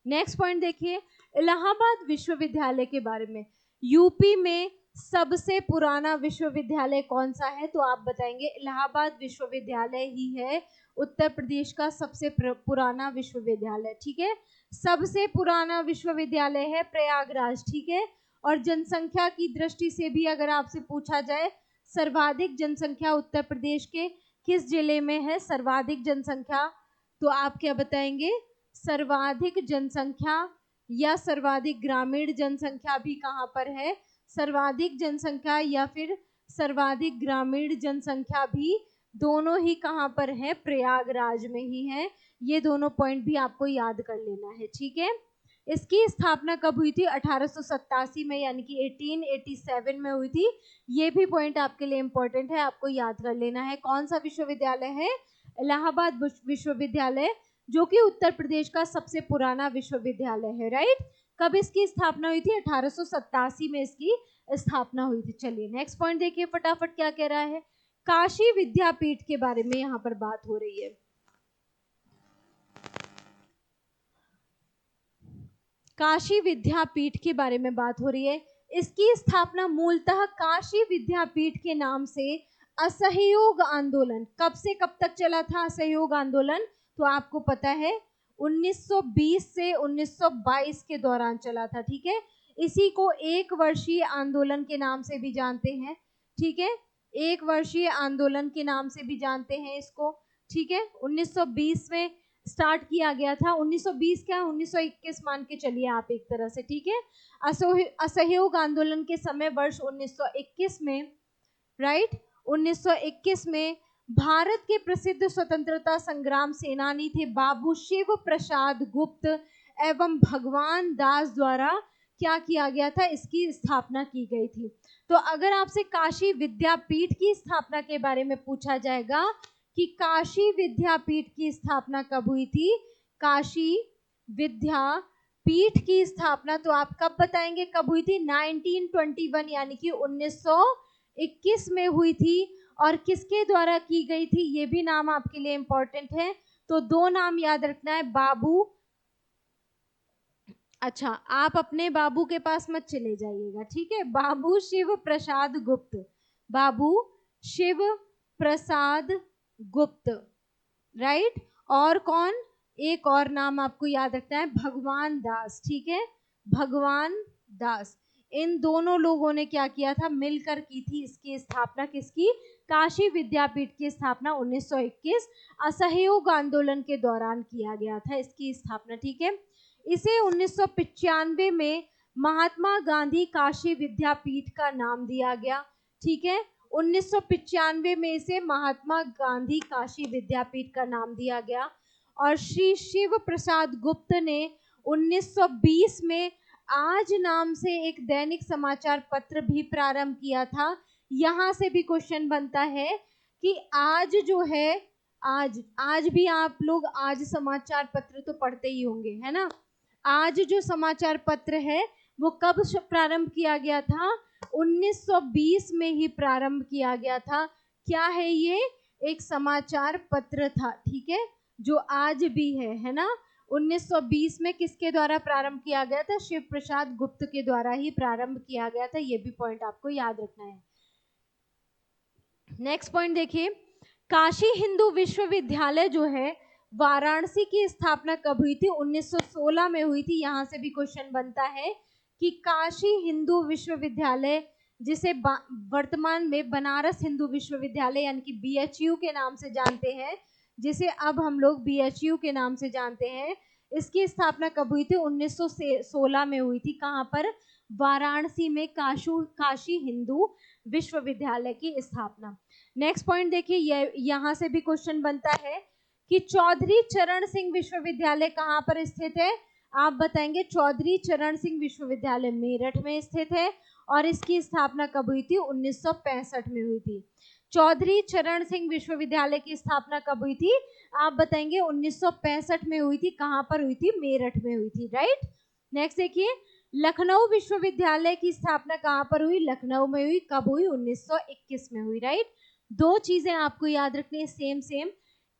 नेक्स्ट पॉइंट देखिए, इलाहाबाद विश्वविद्यालय के बारे में। यूपी में सबसे पुराना विश्वविद्यालय कौन सा है, तो आप बताएंगे इलाहाबाद विश्वविद्यालय ही है उत्तर प्रदेश का सबसे पुराना विश्वविद्यालय, ठीक है। सबसे पुराना विश्वविद्यालय है प्रयागराज, ठीक है। और जनसंख्या की दृष्टि से भी अगर आपसे पूछा जाए, सर्वाधिक जनसंख्या उत्तर प्रदेश के किस जिले में है, सर्वाधिक जनसंख्या, तो आप क्या बताएंगे, सर्वाधिक जनसंख्या या सर्वाधिक ग्रामीण जनसंख्या भी कहाँ पर है, सर्वाधिक जनसंख्या या फिर सर्वाधिक ग्रामीण जनसंख्या भी दोनों ही कहाँ पर है, प्रयागराज में ही है। ये दोनों पॉइंट भी आपको याद कर लेना है, ठीक है। इसकी स्थापना कब हुई थी, 1887 में, यानी कि 1887 में हुई थी। ये भी पॉइंट आपके लिए इंपॉर्टेंट है, आपको याद कर लेना है। कौन सा विश्वविद्यालय है, इलाहाबाद विश्वविद्यालय, जो कि उत्तर प्रदेश का सबसे पुराना विश्वविद्यालय है, राइट। कब इसकी स्थापना हुई थी, 1887 में इसकी स्थापना हुई थी। चलिए नेक्स्ट पॉइंट देखिए फटाफट क्या कह रहा है। काशी विद्यापीठ के बारे में यहाँ पर बात हो रही है। काशी विद्यापीठ के बारे में बात हो रही है। इसकी स्थापना मूलतः काशी विद्यापीठ के नाम से असहयोग आंदोलन, कब से कब तक चला था असहयोग आंदोलन, तो आपको पता है 1920 से 1922 के दौरान चला था, ठीक है। इसी को एक वर्षीय आंदोलन के नाम से भी जानते हैं, ठीक है। एक वर्षीय आंदोलन के नाम से भी जानते हैं इसको, ठीक है। 1920 में स्टार्ट किया गया था, 1920 क्या 1921 मान के चलिए आप एक तरह से, ठीक है। असहयोग आंदोलन के समय वर्ष 1921 में, राइट, 1921 में भारत के प्रसिद्ध स्वतंत्रता संग्राम सेनानी थे बाबू शिव प्रसाद गुप्त एवं भगवान दास द्वारा क्या किया गया था, इसकी स्थापना की गई थी। तो अगर आपसे काशी विद्यापीठ की स्थापना के बारे में पूछा जाएगा कि काशी विद्यापीठ की स्थापना कब हुई थी, काशी विद्यापीठ की स्थापना तो आप कब बताएंगे कब हुई थी, 1921 यानी कि 1921 में हुई थी। और किसके द्वारा की गई थी, ये भी नाम आपके लिए इंपॉर्टेंट है। तो दो नाम याद रखना है, बाबू, अच्छा आप अपने बाबू के पास मत चले जाइएगा, ठीक है। बाबू शिव प्रसाद गुप्त, बाबू शिव प्रसाद गुप्त, राइट। और कौन, एक और नाम आपको याद रखना है, भगवान दास, ठीक है, भगवान दास। इन दोनों लोगों ने क्या किया था, मिलकर की थी इसकी स्थापना, किसकी, काशी विद्यापीठ की स्थापना 1921 असहयोग आंदोलन के दौरान किया गया था इसकी स्थापना, ठीक है। इसे 1995 में महात्मा गांधी काशी विद्यापीठ का नाम दिया गया, ठीक है। 1995 में इसे महात्मा गांधी काशी विद्यापीठ का नाम दिया गया। और श्री शिव प्रसाद गुप्त ने 1920 में आज नाम से एक दैनिक समाचार पत्र भी प्रारंभ किया था। यहाँ से भी क्वेश्चन बनता है कि आज जो है, आज भी आप लोग आज समाचार पत्र तो पढ़ते ही होंगे, है ना। आज जो समाचार पत्र है वो कब प्रारंभ किया गया था, 1920 में ही प्रारंभ किया गया था। क्या है ये, एक समाचार पत्र था, ठीक है, जो आज भी है ना। 1920 में किसके द्वारा प्रारंभ किया गया था, शिव प्रसाद गुप्त के द्वारा ही प्रारंभ किया गया था। ये भी पॉइंट आपको याद रखना है। नेक्स्ट पॉइंट देखिए, काशी हिंदू विश्वविद्यालय जो है वाराणसी की स्थापना कब हुई थी, 1916 में हुई थी। यहाँ से भी क्वेश्चन बनता है कि काशी हिंदू विश्वविद्यालय, जिसे वर्तमान में बनारस हिंदू विश्वविद्यालय यानी कि BHU के नाम से जानते हैं, जिसे अब हम लोग BHU के नाम से जानते हैं, इसकी स्थापना कब हुई थी, 1916 में हुई थी। कहाँ पर, वाराणसी में काशी हिंदू विश्वविद्यालय की स्थापना। नेक्स्ट पॉइंट देखिए, यहाँ से भी क्वेश्चन बनता है कि चौधरी चरण सिंह विश्वविद्यालय कहाँ पर स्थित है, आप बताएंगे चौधरी चरण सिंह विश्वविद्यालय मेरठ में स्थित है। और इसकी स्थापना कब हुई थी, 1965 में हुई थी। चौधरी चरण सिंह विश्वविद्यालय की स्थापना कब हुई थी, आप बताएंगे 1965 में हुई थी। कहाँ पर हुई थी, मेरठ में हुई थी, राइट। नेक्स्ट देखिए, लखनऊ विश्वविद्यालय की स्थापना कहाँ पर हुई? लखनऊ में हुई। कब हुई? 1921 में हुई, राइट। दो चीजें आपको याद रखनी है सेम सेम।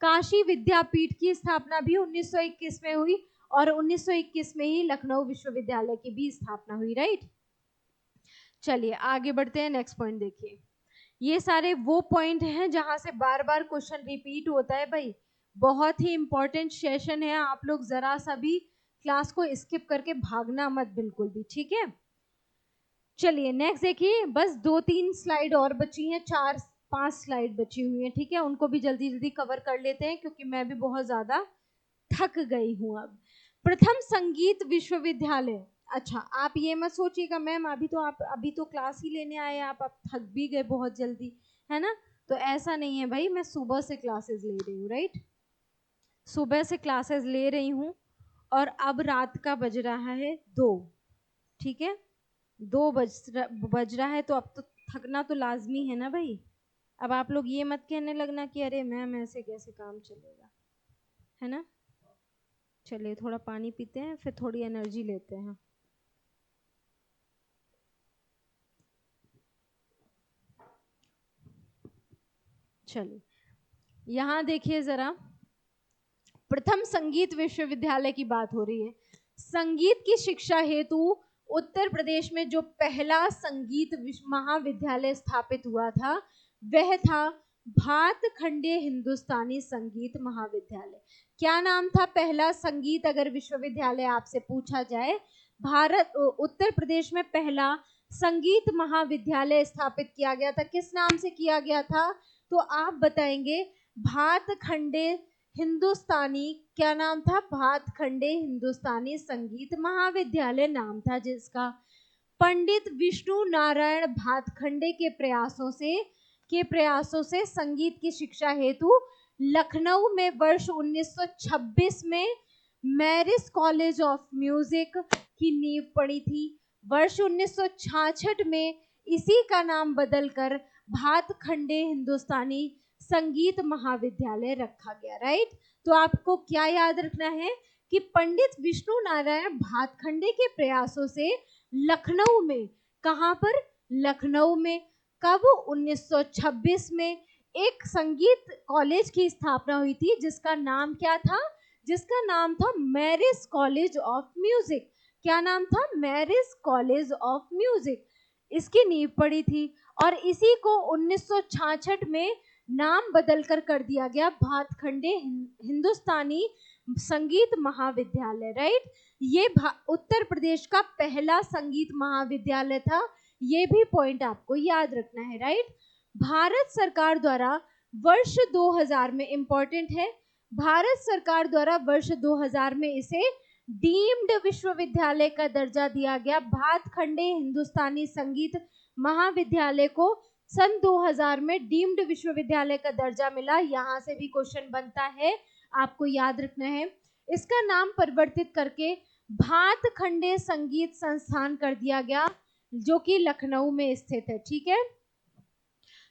काशी विद्यापीठ की स्थापना भी 1921 में हुई और 1921 में ही लखनऊ विश्वविद्यालय की भी स्थापना हुई, राइट। चलिए आगे बढ़ते हैं, नेक्स्ट पॉइंट देखिए। ये सारे वो पॉइंट हैं जहां से बार बार क्वेश्चन रिपीट होता है भाई। बहुत ही इंपॉर्टेंट सेशन है, आप लोग जरा सा भी क्लास को स्किप करके भागना मत बिल्कुल भी, ठीक है। चलिए नेक्स्ट देखिए, बस 2-3 स्लाइड और बची हैं, 4-5 स्लाइड बची हुई हैं, ठीक है। उनको भी जल्दी जल्दी कवर कर लेते हैं क्योंकि मैं भी बहुत ज्यादा थक गई हूँ अब। प्रथम संगीत विश्वविद्यालय। अच्छा, आप ये मत सोचिएगा मैम अभी तो क्लास ही लेने आए, आप थक भी गए बहुत जल्दी, है ना। तो ऐसा नहीं है भाई, मैं सुबह से क्लासेस ले रही हूँ, राइट। सुबह से क्लासेस ले रही हूँ और अब रात का बज रहा है 2, ठीक है। 2 बज रहा है, तो अब तो थकना तो लाजमी है ना भाई। अब आप लोग ये मत कहने लगना कि अरे मैम ऐसे कैसे काम चलेगा, है ना। चलिए थोड़ा पानी पीते हैं, फिर थोड़ी एनर्जी लेते हैं। चलिए यहाँ देखिए जरा, प्रथम संगीत विश्वविद्यालय की बात हो रही है। संगीत की शिक्षा हेतु उत्तर प्रदेश में जो पहला संगीत महाविद्यालय स्थापित हुआ था वह था भातखंडे हिंदुस्तानी संगीत महाविद्यालय। क्या नाम था पहला संगीत अगर विश्वविद्यालय आपसे पूछा जाए? उत्तर प्रदेश में पहला संगीत महाविद्यालय स्थापित किया गया था, किस नाम से किया गया था? तो आप बताएंगे भातखंडे हिंदुस्तानी, क्या नाम था? भातखंडे हिंदुस्तानी संगीत महाविद्यालय नाम था जिसका। पंडित विष्णु नारायण भातखंडे के प्रयासों से संगीत की शिक्षा हेतु लखनऊ में वर्ष 1926 में मैरिस कॉलेज ऑफ म्यूजिक की नींव पड़ी थी। वर्ष 1966 में इसी का नाम बदलकर भातखंडे हिंदुस्तानी संगीत महाविद्यालय रखा गया, राइट। तो आपको क्या याद रखना है कि पंडित विष्णु नारायण भातखंडे के प्रयासों से लखनऊ में, कहां पर? लखनऊ में। कब? 1926 में एक संगीत कॉलेज की स्थापना हुई थी जिसका नाम क्या था? जिसका नाम था मैरिस कॉलेज ऑफ म्यूजिक। क्या नाम था? मैरिस कॉलेज ऑफ म्यूजिक। इसकी नींव पड़ी थी और इसी को 1966 में नाम बदलकर कर दिया गया भातखंडे हिंदुस्तानी संगीत महाविद्यालय, राइट। ये उत्तर प्रदेश का पहला संगीत महाविद्यालय था, ये भी पॉइंट आपको याद रखना है, राइट। भारत सरकार द्वारा वर्ष 2000 में, इंपॉर्टेंट है, भारत सरकार द्वारा वर्ष 2000 में इसे डीम्ड विश्वविद्यालय का दर्जा दिया गया। भातखंडे हिंदुस्तानी संगीत महाविद्यालय को सन 2000 में डीम्ड विश्वविद्यालय का दर्जा मिला। यहाँ से भी क्वेश्चन बनता है, आपको याद रखना है। इसका नाम परिवर्तित करके भातखंडे संगीत संस्थान कर दिया गया जो कि लखनऊ में स्थित है, ठीक है।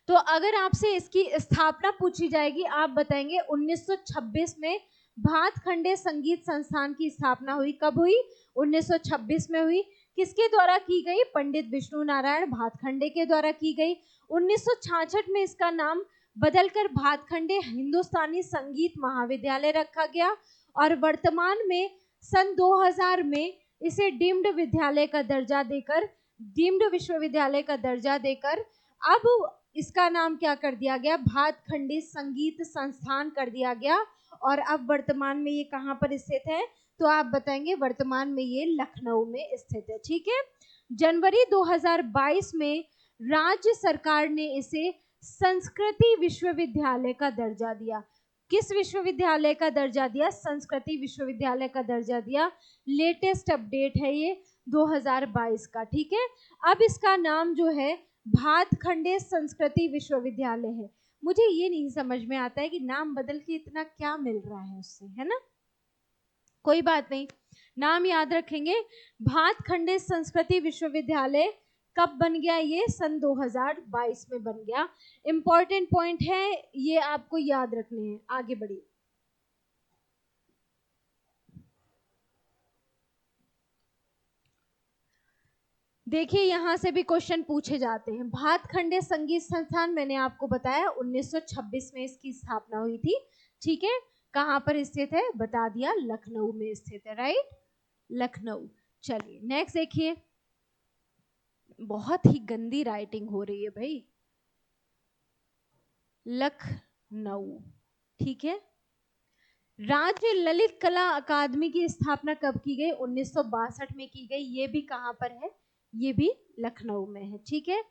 तो अगर आपसे इसकी स्थापना पूछी जाएगी, आप बताएंगे 1926 में भातखंडे संगीत संस्थान की स्थापना हुई। कब हुई? 1926 में हुई। किसके द्वारा की गई? पंडित विष्णु नारायण भातखंडे के द्वारा की गई। 1966 में इसका नाम बदलकर भातखंडे हिंदुस्तानी संगीत महाविद्यालय रखा गया और वर्तमान में सन 2000 में इसे डीम्ड विद्यालय का दर्जा देकर, डीम्ड विश्वविद्यालय का दर्जा देकर अब इसका नाम क्या कर दिया गया? भातखंडे संगीत संस्थान कर दिया गया। और अब वर्तमान में ये कहाँ पर स्थित है? तो आप बताएंगे वर्तमान में ये लखनऊ में स्थित है, ठीक है। जनवरी 2022 में राज्य सरकार ने इसे संस्कृति विश्वविद्यालय का दर्जा दिया। किस विश्वविद्यालय का दर्जा दिया? संस्कृति विश्वविद्यालय का दर्जा दिया। लेटेस्ट अपडेट है ये 2022 का, ठीक है। अब इसका नाम जो है भातखंडे संस्कृति विश्वविद्यालय है। मुझे ये नहीं समझ में आता है कि नाम बदल के इतना क्या मिल रहा है उससे, है ना। कोई बात नहीं, नाम याद रखेंगे। भातखंडे संस्कृति विश्वविद्यालय कब बन गया? ये सन 2022 में बन गया। इंपॉर्टेंट पॉइंट है, ये आपको याद रखने हैं। आगे बढ़िए। देखिए यहाँ से भी क्वेश्चन पूछे जाते हैं। भातखंडे संगीत संस्थान मैंने आपको बताया 1926 में इसकी स्थापना हुई थी, ठीक है। कहाँ पर स्थित है बता दिया, लखनऊ में स्थित है, राइट, लखनऊ। चलिए नेक्स्ट देखिए, बहुत ही गंदी राइटिंग हो रही है भाई, लखनऊ, ठीक है। राज्य ललित कला अकादमी की स्थापना कब की गई? 1962 में की गई। ये भी कहां पर है? ये भी लखनऊ में है, ठीक है।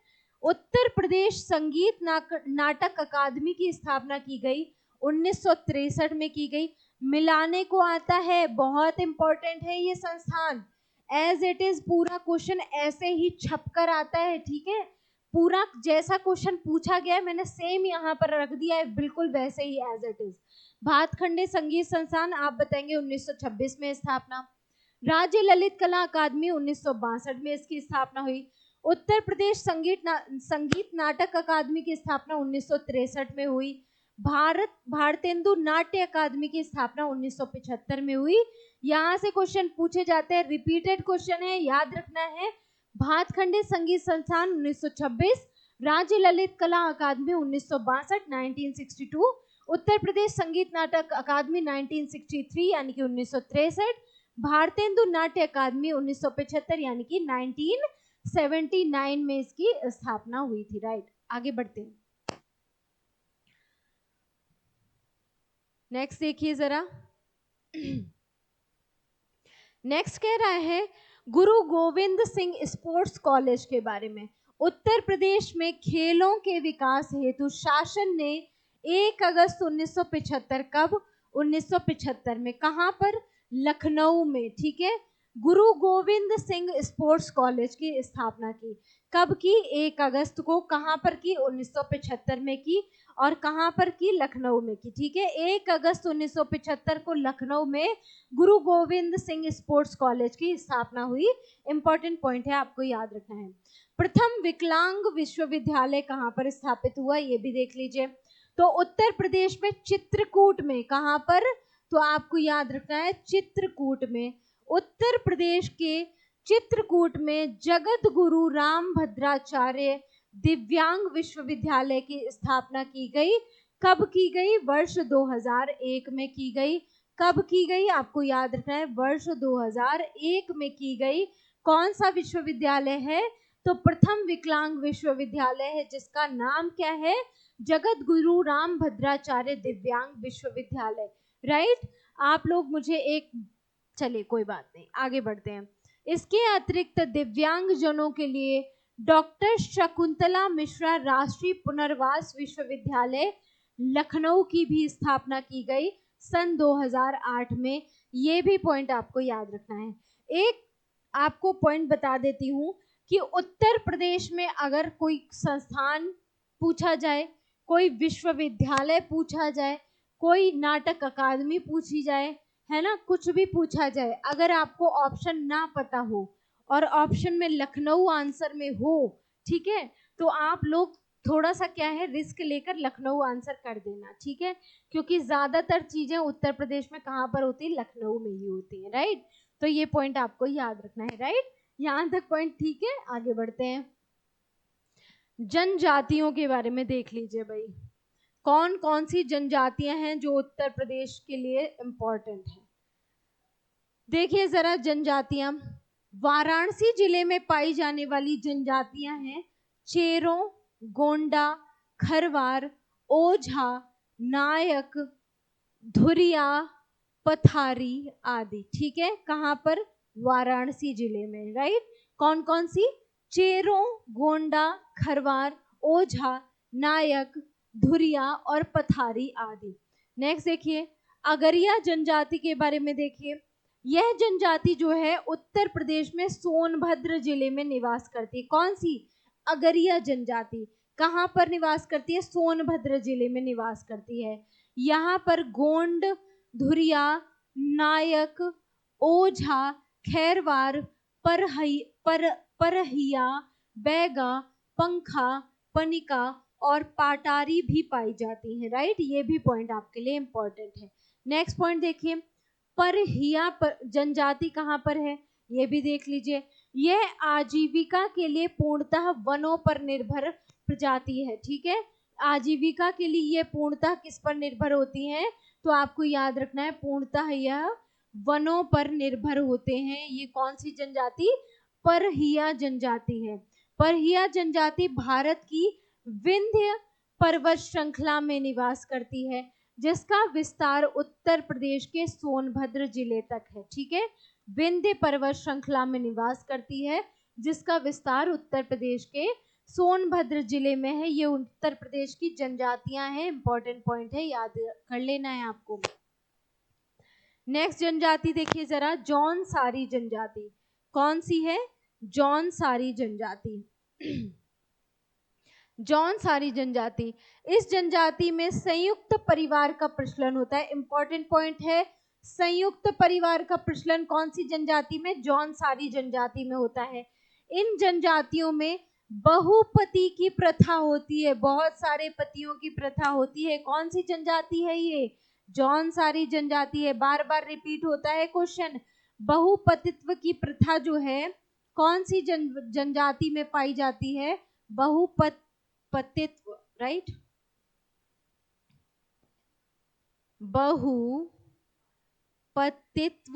उत्तर प्रदेश संगीत नाटक अकादमी की स्थापना की गई 1963 में की गई। मिलाने को आता है, बहुत इंपॉर्टेंट है ये संस्थान, एज इट इज पूरा क्वेश्चन ऐसे ही छपकर आता है, ठीक है। पूरा जैसा क्वेश्चन पूछा गया है मैंने सेम यहाँ पर रख दिया है, बिल्कुल वैसे ही एज इट इज। भातखंडे संगीत संस्थान आप बताएंगे 1926 में स्थापना। राज्य ललित कला अकादमी 1962 में इसकी स्थापना हुई। उत्तर प्रदेश संगीत नाटक अकादमी की स्थापना 1963 में हुई। भारतेंदु नाट्य अकादमी की स्थापना 1975 में हुई। यहाँ से क्वेश्चन पूछे जाते हैं, रिपीटेड क्वेश्चन है, याद रखना है। भातखंडे संगीत संस्थान 1926, राज्य ललित कला अकादमी 1962 1962, उत्तर प्रदेश संगीत नाटक अकादमी 1963 यानी कि 1963, भारतेंदु नाट्य अकादमी 1975 यानी कि 1979 में इसकी स्थापना हुई थी, राइट। आगे बढ़ते हैं, नेक्स्ट देखिए जरा। नेक्स्ट कह रहा है गुरु गोविंद सिंह स्पोर्ट्स कॉलेज के बारे में। उत्तर प्रदेश में खेलों के विकास हेतु शासन ने 1 अगस्त 1975, कब? 1975 में, कहां पर? लखनऊ में, ठीक है। गुरु गोविंद सिंह स्पोर्ट्स कॉलेज की स्थापना की, कब की? 1 अगस्त को। कहां पर की? 1975 में की। और कहां पर की? लखनऊ में की, ठीक है। 1 अगस्त 1975 को लखनऊ में गुरु गोविंद सिंह स्पोर्ट्स कॉलेज की स्थापना हुई। इंपॉर्टेंट पॉइंट है, आपको याद रखना है। प्रथम विकलांग विश्वविद्यालय कहां पर स्थापित हुआ, ये भी देख लीजिए। तो उत्तर प्रदेश में चित्रकूट में, कहां पर? तो आपको याद रखना है चित्रकूट में। उत्तर प्रदेश के चित्रकूट में जगत गुरु राम भद्राचार्य दिव्यांग विश्वविद्यालय की स्थापना की गई। कब की गई? वर्ष 2001 में की गई। कब की गई? आपको याद रखना है, वर्ष 2001 में की गई। कौन सा विश्वविद्यालय है? तो प्रथम विकलांग विश्वविद्यालय है, जिसका नाम क्या है? जगत गुरु राम भद्राचार्य दिव्यांग विश्वविद्यालय, राइट। आप लोग मुझे एक, चलिए कोई बात नहीं, आगे बढ़ते हैं। इसके अतिरिक्त दिव्यांग जनों के लिए डॉक्टर शकुंतला मिश्रा राष्ट्रीय पुनर्वास विश्वविद्यालय लखनऊ की भी स्थापना की गई सन 2008 में। ये भी पॉइंट आपको याद रखना है। एक आपको पॉइंट बता देती हूं कि उत्तर प्रदेश में अगर कोई संस्थान पूछा जाए, कोई विश्वविद्यालय पूछा जाए, कोई नाटक अकादमी पूछी जाए, है ना, कुछ भी पूछा जाए, अगर आपको ऑप्शन ना पता हो और ऑप्शन में लखनऊ आंसर में हो, ठीक है, तो आप लोग थोड़ा सा क्या है, रिस्क लेकर लखनऊ आंसर कर देना, ठीक है। क्योंकि ज्यादातर चीजें उत्तर प्रदेश में कहाँ पर होती है? लखनऊ में ही होती है, राइट। तो ये पॉइंट आपको याद रखना है, राइट। यहाँ तक पॉइंट ठीक है। आगे बढ़ते हैं, जनजातियों के बारे में देख लीजिए भाई, कौन कौन सी जनजातियां हैं जो उत्तर प्रदेश के लिए इंपॉर्टेंट है। देखिए जरा जनजातियां, वाराणसी जिले में पाई जाने वाली जनजातियां हैं चेरों, गोंडा, खरवार, ओझा, नायक, धुरिया, पथारी आदि, ठीक है। कहां पर? वाराणसी जिले में, राइट। कौन कौन सी? चेरों, गोंडा, खरवार, ओझा, नायक, धुरिया और पथारी आदि। नेक्स्ट देखिए, अगरिया जनजाति के बारे में देखिए। यह जनजाति जो है उत्तर प्रदेश में सोनभद्र जिले में निवास करती है। कौन सी? अगरिया जनजाति। कहां पर निवास करती है? सोनभद्र जिले में निवास करती है। यहाँ पर गोंड, धुरिया, नायक, ओझा, खैरवार, परहिया, बैगा, पंखा, पनिका और पाटारी भी पाई जाती हैं, राइट। ये भी पॉइंट आपके लिए इंपॉर्टेंट है। नेक्स्ट पॉइंट देखिए, परहिया जनजाति कहाँ पर है, ये भी देख लीजिए। यह आजीविका के लिए पूर्णतः वनों पर निर्भर प्रजाति है। ठीक है, आजीविका के लिए ये पूर्णतः किस पर निर्भर होती हैं? तो आपको याद रखना है पूर्णतः यह वनों पर निर्भर होते हैं। ये कौन सी जनजाति? परहिया जनजाति है। परहिया जनजाति भारत की विंध्य पर्वत श्रृंखला में निवास करती है, जिसका विस्तार उत्तर प्रदेश के सोनभद्र जिले तक है। ठीक है, विंध्य पर्वत श्रृंखला में निवास करती है, जिसका विस्तार उत्तर प्रदेश के सोनभद्र जिले में है। ये उत्तर प्रदेश की जनजातियां हैं, इंपॉर्टेंट पॉइंट है, याद कर लेना है आपको। नेक्स्ट जनजाति देखिए जरा, जौनसारी जनजाति। कौन सी है? जौनसारी जनजाति। जौनसारी जनजाति, इस जनजाति में संयुक्त परिवार का प्रचलन होता है। इंपॉर्टेंट पॉइंट है, संयुक्त परिवार का प्रचलन कौन सी जनजाति में? जौनसारी जनजाति में होता है। इन जनजातियों में बहुपति की प्रथा होती है, बहुत सारे पतियों की प्रथा होती है। कौन सी जनजाति है ये? जौनसारी जनजाति है। बार बार रिपीट होता है क्वेश्चन। बहुपतित्व की प्रथा जो है कौन सी जनजाति में पाई जाती है? बहुपतित्व, राइट, बहुपतित्व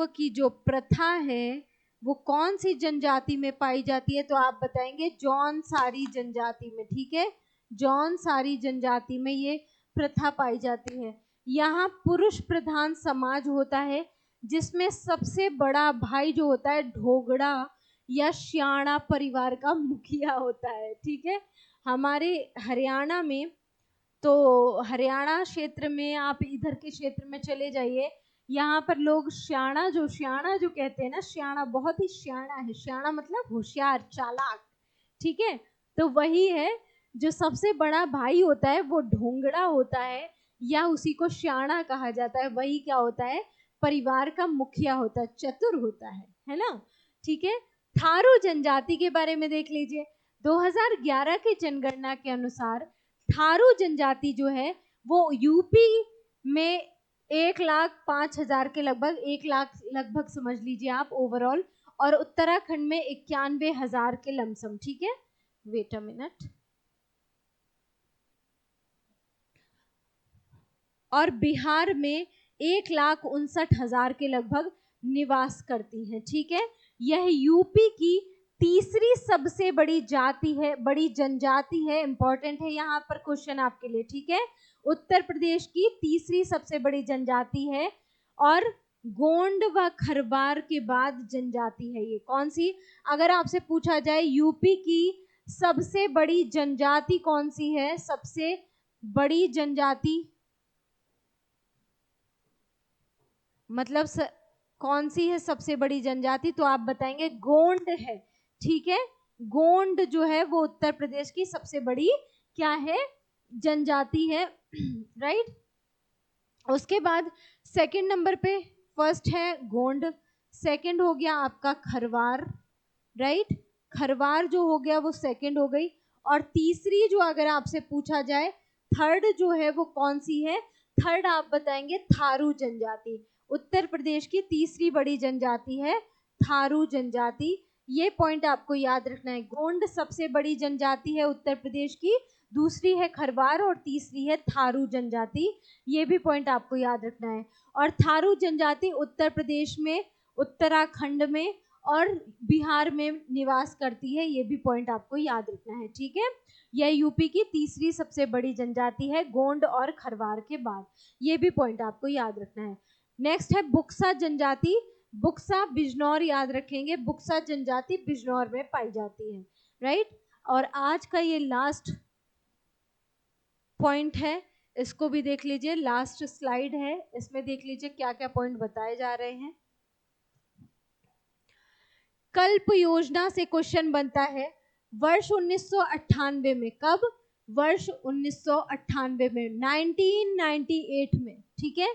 की जो प्रथा है वो कौन सी जनजाति में पाई जाती है? तो आप बताएंगे जौनसारी जनजाति में। ठीक है, जौनसारी जनजाति में ये प्रथा पाई जाती है। यहाँ पुरुष प्रधान समाज होता है, जिसमें सबसे बड़ा भाई जो होता है ढोगड़ा या श्याणा परिवार का मुखिया होता है। ठीक है, हमारे हरियाणा में, तो हरियाणा क्षेत्र में आप इधर के क्षेत्र में चले जाइए, यहाँ पर लोग श्याणा जो कहते हैं ना, श्याणा बहुत ही श्याणा है। श्याणा मतलब होशियार, चालाक। ठीक है, तो वही है, जो सबसे बड़ा भाई होता है वो ढोंगड़ा होता है, या उसी को श्याणा कहा जाता है। वही क्या होता है? परिवार का मुखिया होता है, चतुर होता है ना। ठीक है, थारू जनजाति के बारे में देख लीजिए। 2011 की जनगणना के अनुसार थारू जनजाति जो है वो यूपी में 1,05,000 के लगभग, 1 लाख लगभग समझ लीजिए आप ओवरऑल, और उत्तराखंड में 91,000 के लमसम। ठीक है, वेट अ मिनट, और बिहार में 1,59,000 के लगभग निवास करती हैं। ठीक है, यह यूपी की तीसरी सबसे बड़ी जाति है, बड़ी जनजाति है। इंपॉर्टेंट है यहाँ पर क्वेश्चन आपके लिए। ठीक है, उत्तर प्रदेश की तीसरी सबसे बड़ी जनजाति है, और गोंड व खरवार के बाद जनजाति है ये। कौन सी? अगर आपसे पूछा जाए यूपी की सबसे बड़ी जनजाति कौन सी है, सबसे बड़ी जनजाति मतलब कौन सी है सबसे बड़ी जनजाति? तो आप बताएंगे गोंड है। ठीक है, गोंड जो है वो उत्तर प्रदेश की सबसे बड़ी क्या है? जनजाति है, राइट। उसके बाद सेकंड नंबर पे, फर्स्ट है गोंड, सेकंड हो गया आपका खरवार, राइट। खरवार जो हो गया वो सेकंड हो गई, और तीसरी जो अगर आपसे पूछा जाए थर्ड जो है वो कौन सी है? थर्ड आप बताएंगे थारू जनजाति। उत्तर प्रदेश की तीसरी बड़ी जनजाति है थारू जनजाति। ये पॉइंट आपको याद रखना है। गोंड सबसे बड़ी जनजाति है उत्तर प्रदेश की, दूसरी है खरवार और तीसरी है थारू जनजाति। ये भी पॉइंट आपको याद रखना है। और थारू जनजाति उत्तर प्रदेश में, उत्तराखंड में और बिहार में निवास करती है। ये भी पॉइंट आपको याद रखना है। ठीक है, यह यूपी की तीसरी सबसे बड़ी जनजाति है गोंड और खरवार के बाद। ये भी पॉइंट आपको याद रखना है। नेक्स्ट है बुक्सा जनजाति। बुक्सा बिजनौर याद रखेंगे, बुक्सा जनजाति बिजनौर में पाई जाती है, राइट। और आज का ये लास्ट पॉइंट है, इसको भी देख लीजिए, लास्ट स्लाइड है, इसमें देख लीजिए क्या क्या पॉइंट बताए जा रहे हैं। कल्प योजना से क्वेश्चन बनता है वर्ष 1998 में। कब? वर्ष 1998 में, 1998 में। ठीक है,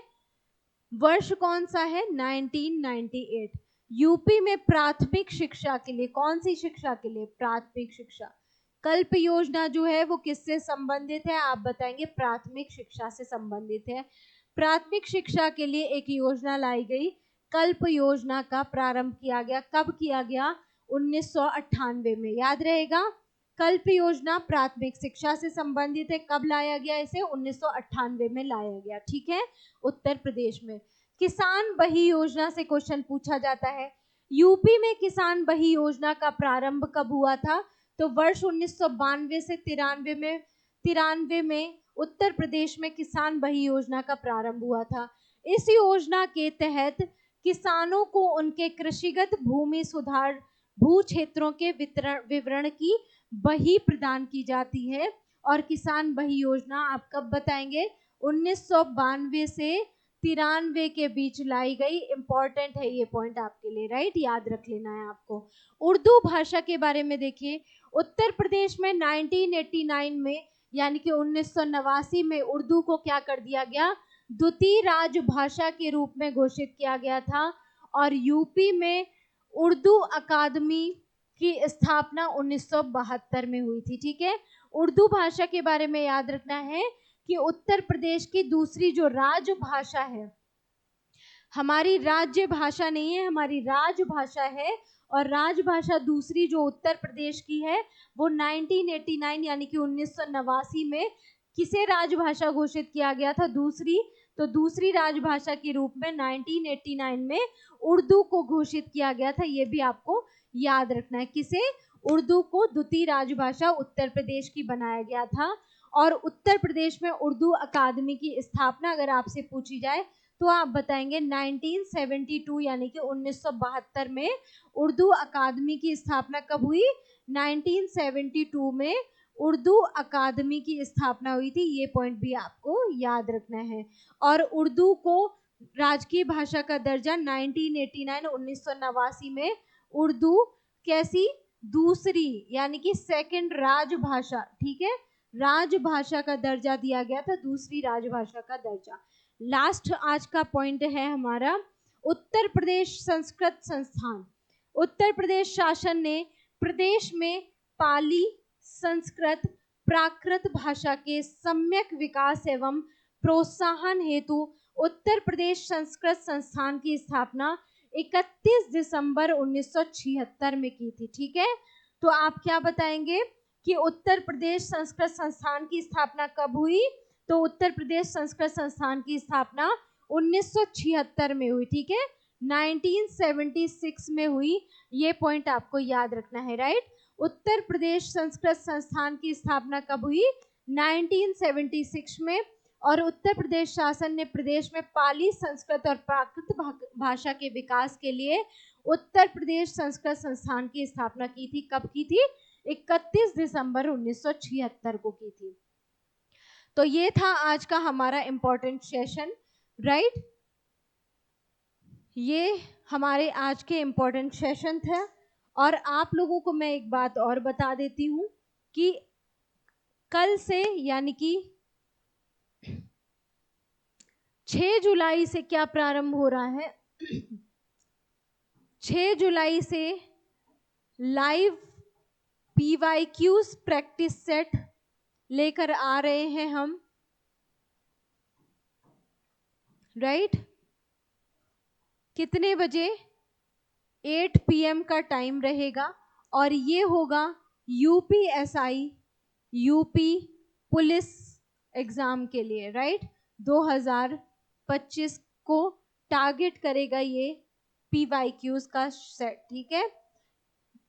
वर्ष कौन सा है? 1998। यूपी में प्राथमिक शिक्षा के लिए, कौन सी शिक्षा के लिए? प्राथमिक शिक्षा। कल्प योजना जो है वो किससे संबंधित है? आप बताएंगे प्राथमिक शिक्षा से संबंधित है। प्राथमिक शिक्षा के लिए एक योजना लाई गई, कल्प योजना का प्रारंभ किया गया। कब किया गया? 1998 में, याद रहेगा। कल्प योजना प्राथमिक शिक्षा से संबंधित है, कब लाया गया इसे? 1998 में लाया गया, ठीक है, उत्तर प्रदेश में। किसान बही योजना से क्वेश्चन पूछा जाता है। यूपी में किसान बही योजना का प्रारंभ कब हुआ था? तो वर्ष 1992 से 93 में उत्तर प्रदेश में किसान बही योजना का प्रारंभ हुआ था। इस योजना के तहत किसानों को उनके कृषिगत भूमि सुधार भू क्षेत्रों के विवरण की बही प्रदान की जाती है। और किसान बही योजना आप कब बताएंगे? 1992 से 93 के बीच लाई गई। इंपॉर्टेंट है ये पॉइंट आपके लिए, राइट, याद रख लेना है आपको। उर्दू भाषा के बारे में देखिए, उत्तर प्रदेश में 1989 में यानी कि 1989 में उर्दू को क्या कर दिया गया? द्वितीय राजभाषा के रूप में घोषित किया गया था। और यूपी में उर्दू अकादमी की स्थापना 1972 में हुई थी, ठीक है। उर्दू भाषा के बारे में याद रखना है कि उत्तर प्रदेश की दूसरी जो राजभाषा है, हमारी राज्य भाषा नहीं है, हमारी राजभाषा है। और राजभाषा दूसरी जो उत्तर प्रदेश की है वो 1989 यानी कि 1989 में किसे राजभाषा घोषित किया गया था? दूसरी। तो दूसरी राजभाषा के रूप में 1989 में उर्दू को घोषित किया गया था। ये भी आपको याद रखना है। किसे? उर्दू को द्वितीय राजभाषा उत्तर प्रदेश की बनाया गया था। और उत्तर प्रदेश में उर्दू अकादमी की स्थापना अगर आपसे पूछी जाए तो आप बताएंगे 1972 यानी कि 1972 में उर्दू अकादमी की स्थापना कब हुई? 1972 में उर्दू अकादमी की स्थापना हुई थी। ये पॉइंट भी आपको याद रखना है। और उर्दू को राजकीय भाषा का दर्जा 1989 में उर्दू कैसी? दूसरी यानी कि सेकंड राजभाषा, ठीक है, राजभाषा का दर्जा दिया गया था, दूसरी राजभाषा का दर्जा। लास्ट आज का पॉइंट है हमारा उत्तर प्रदेश संस्कृत संस्थान। उत्तर प्रदेश शासन ने प्रदेश में पाली, संस्कृत, प्राकृत भाषा के सम्यक विकास एवं प्रोत्साहन हेतु उत्तर प्रदेश संस्कृत संस्थान की स्थापना 31 दिसंबर 1976 में की थी, ठीक है। तो आप क्या बताएंगे कि उत्तर प्रदेश संस्कृत संस्थान की स्थापना कब हुई? तो उत्तर प्रदेश संस्कृत संस्थान की स्थापना 1976 में हुई, ठीक है, 1976 में हुई। ये पॉइंट आपको याद रखना है, राइट। उत्तर प्रदेश संस्कृत संस्थान की स्थापना कब हुई? 1976 में। और उत्तर प्रदेश शासन ने प्रदेश में पाली, संस्कृत और प्राकृत भाषा के विकास के लिए उत्तर प्रदेश संस्कृत संस्थान की स्थापना की थी। कब की थी? 31 दिसंबर 1976 को की थी। तो ये था आज का हमारा इंपॉर्टेंट सेशन, राइट। ये हमारे आज के इंपॉर्टेंट सेशन थे। और आप लोगों को मैं एक बात और बता देती हूँ कि कल से यानी कि 6 जुलाई से क्या प्रारंभ हो रहा है? 6 जुलाई से लाइव PYQs प्रैक्टिस सेट लेकर आ रहे हैं हम, राइट। कितने बजे? 8 PM का टाइम रहेगा। और ये होगा UPSI यूपी पुलिस एग्जाम के लिए, राइट। 2025 को टारगेट करेगा ये PYQs का सेट, ठीक है।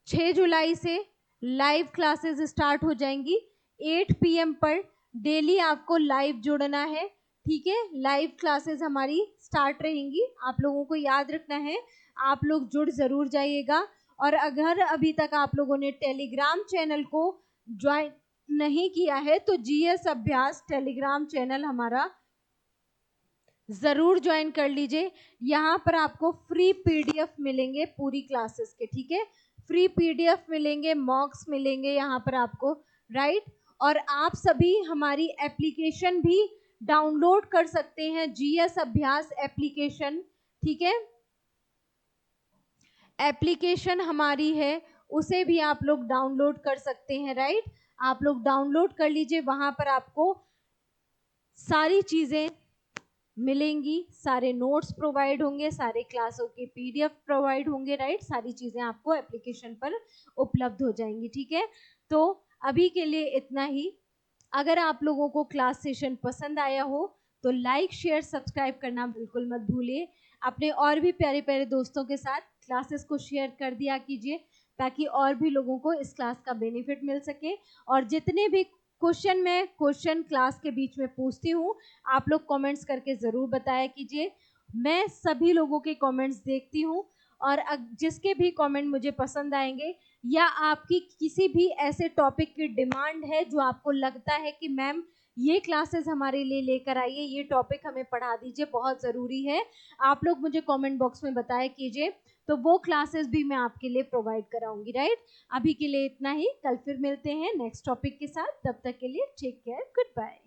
6 जुलाई से लाइव क्लासेस स्टार्ट हो जाएंगी। 8 PM पर डेली आपको लाइव जुड़ना है, ठीक है। लाइव क्लासेस हमारी स्टार्ट रहेंगी, आप लोगों को याद रखना है, आप लोग जुड़ जरूर जाइएगा। और अगर अभी तक आप लोगों ने टेलीग्राम चैनल को ज्वाइन नहीं किया है तो GS अभ्यास टेलीग्राम चैनल हमारा जरूर ज्वाइन कर लीजिए। यहाँ पर आपको फ्री PDF मिलेंगे पूरी क्लासेस के, ठीक है, फ्री PDF मिलेंगे, मॉक्स मिलेंगे यहाँ पर आपको, राइट। और आप सभी हमारी एप्लीकेशन भी डाउनलोड कर सकते हैं, GS अभ्यास एप्लीकेशन, ठीक है। एप्लीकेशन हमारी है, उसे भी आप लोग डाउनलोड कर सकते हैं, राइट। आप लोग डाउनलोड कर लीजिए, वहां पर आपको सारी चीजें मिलेंगी, सारे नोट्स प्रोवाइड होंगे, सारे क्लासों के पीडीएफ प्रोवाइड होंगे, राइट, सारी चीज़ें आपको एप्लीकेशन पर उपलब्ध हो जाएंगी, ठीक है। तो अभी के लिए इतना ही। अगर आप लोगों को क्लास सेशन पसंद आया हो तो लाइक शेयर सब्सक्राइब करना बिल्कुल मत भूलिए। अपने और भी प्यारे प्यारे दोस्तों के साथ क्लासेस को शेयर कर दिया कीजिए ताकि और भी लोगों को इस क्लास का बेनिफिट मिल सके। और जितने भी क्वेश्चन क्लास के बीच में पूछती हूँ, आप लोग कमेंट्स करके ज़रूर बताया कीजिए। मैं सभी लोगों के कमेंट्स देखती हूँ और जिसके भी कमेंट मुझे पसंद आएंगे या आपकी किसी भी ऐसे टॉपिक की डिमांड है जो आपको लगता है कि मैम ये क्लासेस हमारे लिए लेकर आइए, ये टॉपिक हमें पढ़ा दीजिए, बहुत ज़रूरी है, आप लोग मुझे कमेंट बॉक्स में बताया कीजिए, तो वो क्लासेस भी मैं आपके लिए प्रोवाइड कराऊंगी, राइट। अभी के लिए इतना ही, कल फिर मिलते हैं नेक्स्ट टॉपिक के साथ, तब तक के लिए टेक केयर, गुड बाय।